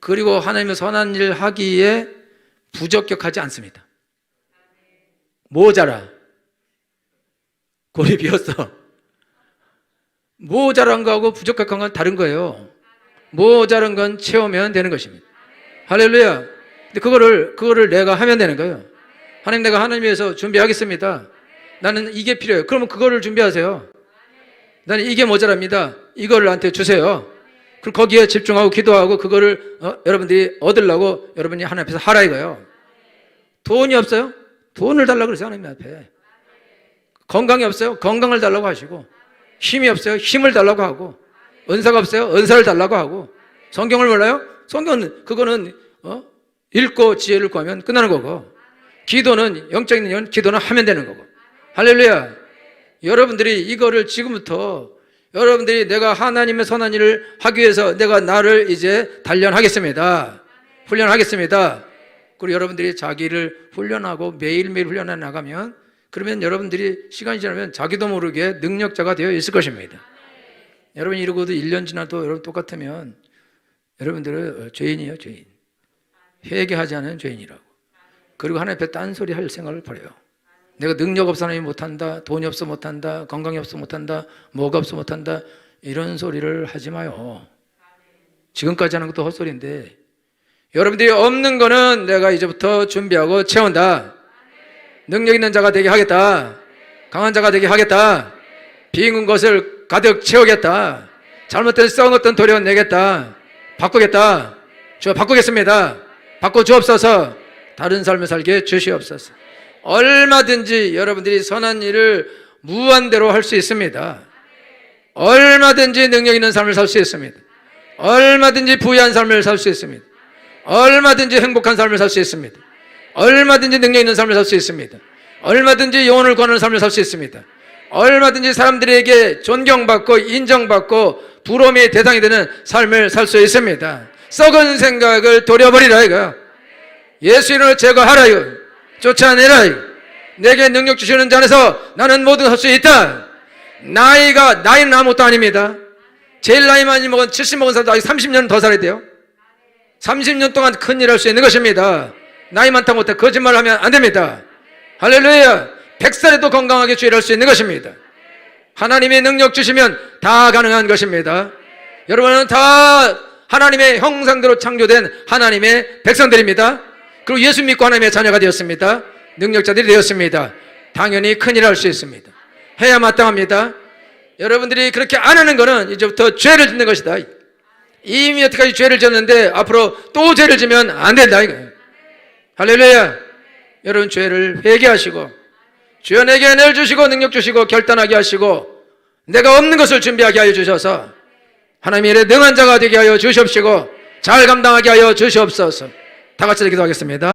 그리고 하나님의 선한 일 하기에 부적격하지 않습니다. 모자라. 골이 비었어. 모자란 거하고 부적격한 건 다른 거예요. 모자란 건 채우면 되는 것입니다. 할렐루야. 근데 그거를 내가 하면 되는 거예요. 하나님, 내가 하나님 위해서 준비하겠습니다. 나는 이게 필요해요. 그러면 그거를 준비하세요. 나는 이게 모자랍니다. 이거를 나한테 주세요. 그럼 거기에 집중하고 기도하고 그거를 여러분들이 얻으려고 여러분이 하나님 앞에서 하라 이거예요. 돈이 없어요? 돈을 달라고 그러세요. 하나님 앞에. 건강이 없어요? 건강을 달라고 하시고, 힘이 없어요? 힘을 달라고 하고, 은사가 없어요? 은사를 달라고 하고, 성경을 몰라요? 성경은 그거는 읽고 지혜를 구하면 끝나는 거고, 기도는 영적인 연 기도는 하면 되는 거고. 할렐루야. 여러분들이 이거를 지금부터 여러분들이 내가 하나님의 선한 일을 하기 위해서 내가 나를 이제 단련하겠습니다. 훈련하겠습니다. 그리고 여러분들이 자기를 훈련하고 매일매일 훈련해 나가면, 그러면 여러분들이 시간이 지나면 자기도 모르게 능력자가 되어 있을 것입니다. 여러분 이러고도 1년 지나도 여러분 똑같으면 여러분들은 죄인이에요. 죄인. 회개하지 않은 죄인이라고. 그리고 하나님 앞에 딴소리 할 생각을 버려요. 내가 능력 없어 하나님 못한다, 돈이 없어 못한다, 건강이 없어 못한다, 뭐가 없어 못한다, 이런 소리를 하지 마요. 지금까지 하는 것도 헛소리인데, 여러분들이 없는 거는 내가 이제부터 준비하고 채운다. 능력 있는 자가 되게 하겠다. 강한 자가 되게 하겠다. 빈 것을 가득 채우겠다. 잘못된 썩었던 도리を내겠다. 바꾸겠다. 저 바꾸겠습니다. 바꿔 주옵소서. 다른 삶을 살게 주시옵소서. 얼마든지 여러분들이 선한 일을 무한대로 할 수 있습니다. 얼마든지 능력 있는 삶을 살 수 있습니다. 얼마든지 부유한 삶을 살 수 있습니다. 얼마든지 행복한 삶을 살 수 있습니다. 얼마든지 능력 있는 삶을 살 수 있습니다. 얼마든지 영혼을 구하는 삶을 살 수 있습니다. 얼마든지 사람들에게 존경받고 인정받고 부러움의 대상이 되는 삶을 살 수 있습니다. 썩은 생각을 도려버리라 이거야. 예수 이름으로 제거하라요. 쫓아내라요. 내게 능력 주시는 자 안에서 나는 뭐든 할 수 있다. 나이는 아무것도 아닙니다. 제일 나이 많이 먹은 70 먹은 사람도 아직 30년 더 살아야 돼요. 30년 동안 큰일 할 수 있는 것입니다. 나이 많다고 못해 거짓말 하면 안 됩니다. 할렐루야. 100살에도 건강하게 주일할 수 있는 것입니다. 하나님의 능력 주시면 다 가능한 것입니다. 여러분은 다 하나님의 형상대로 창조된 하나님의 백성들입니다. 그리고 예수 믿고 하나님의 자녀가 되었습니다. 능력자들이 되었습니다. 당연히 큰일 할 수 있습니다. 해야 마땅합니다. 여러분들이 그렇게 안 하는 것은 이제부터 죄를 짓는 것이다. 이미 여태까지 죄를 졌는데 앞으로 또 죄를 지면 안 된다 이거예요. 할렐루야. 여러분 죄를 회개하시고 주여 내게 은혜를 주시고 능력 주시고 결단하게 하시고 내가 없는 것을 준비하게 하여 주셔서 하나님의 일에 능한 자가 되게 하여 주시옵시고 잘 감당하게 하여 주시옵소서. 다 같이 기도하겠습니다.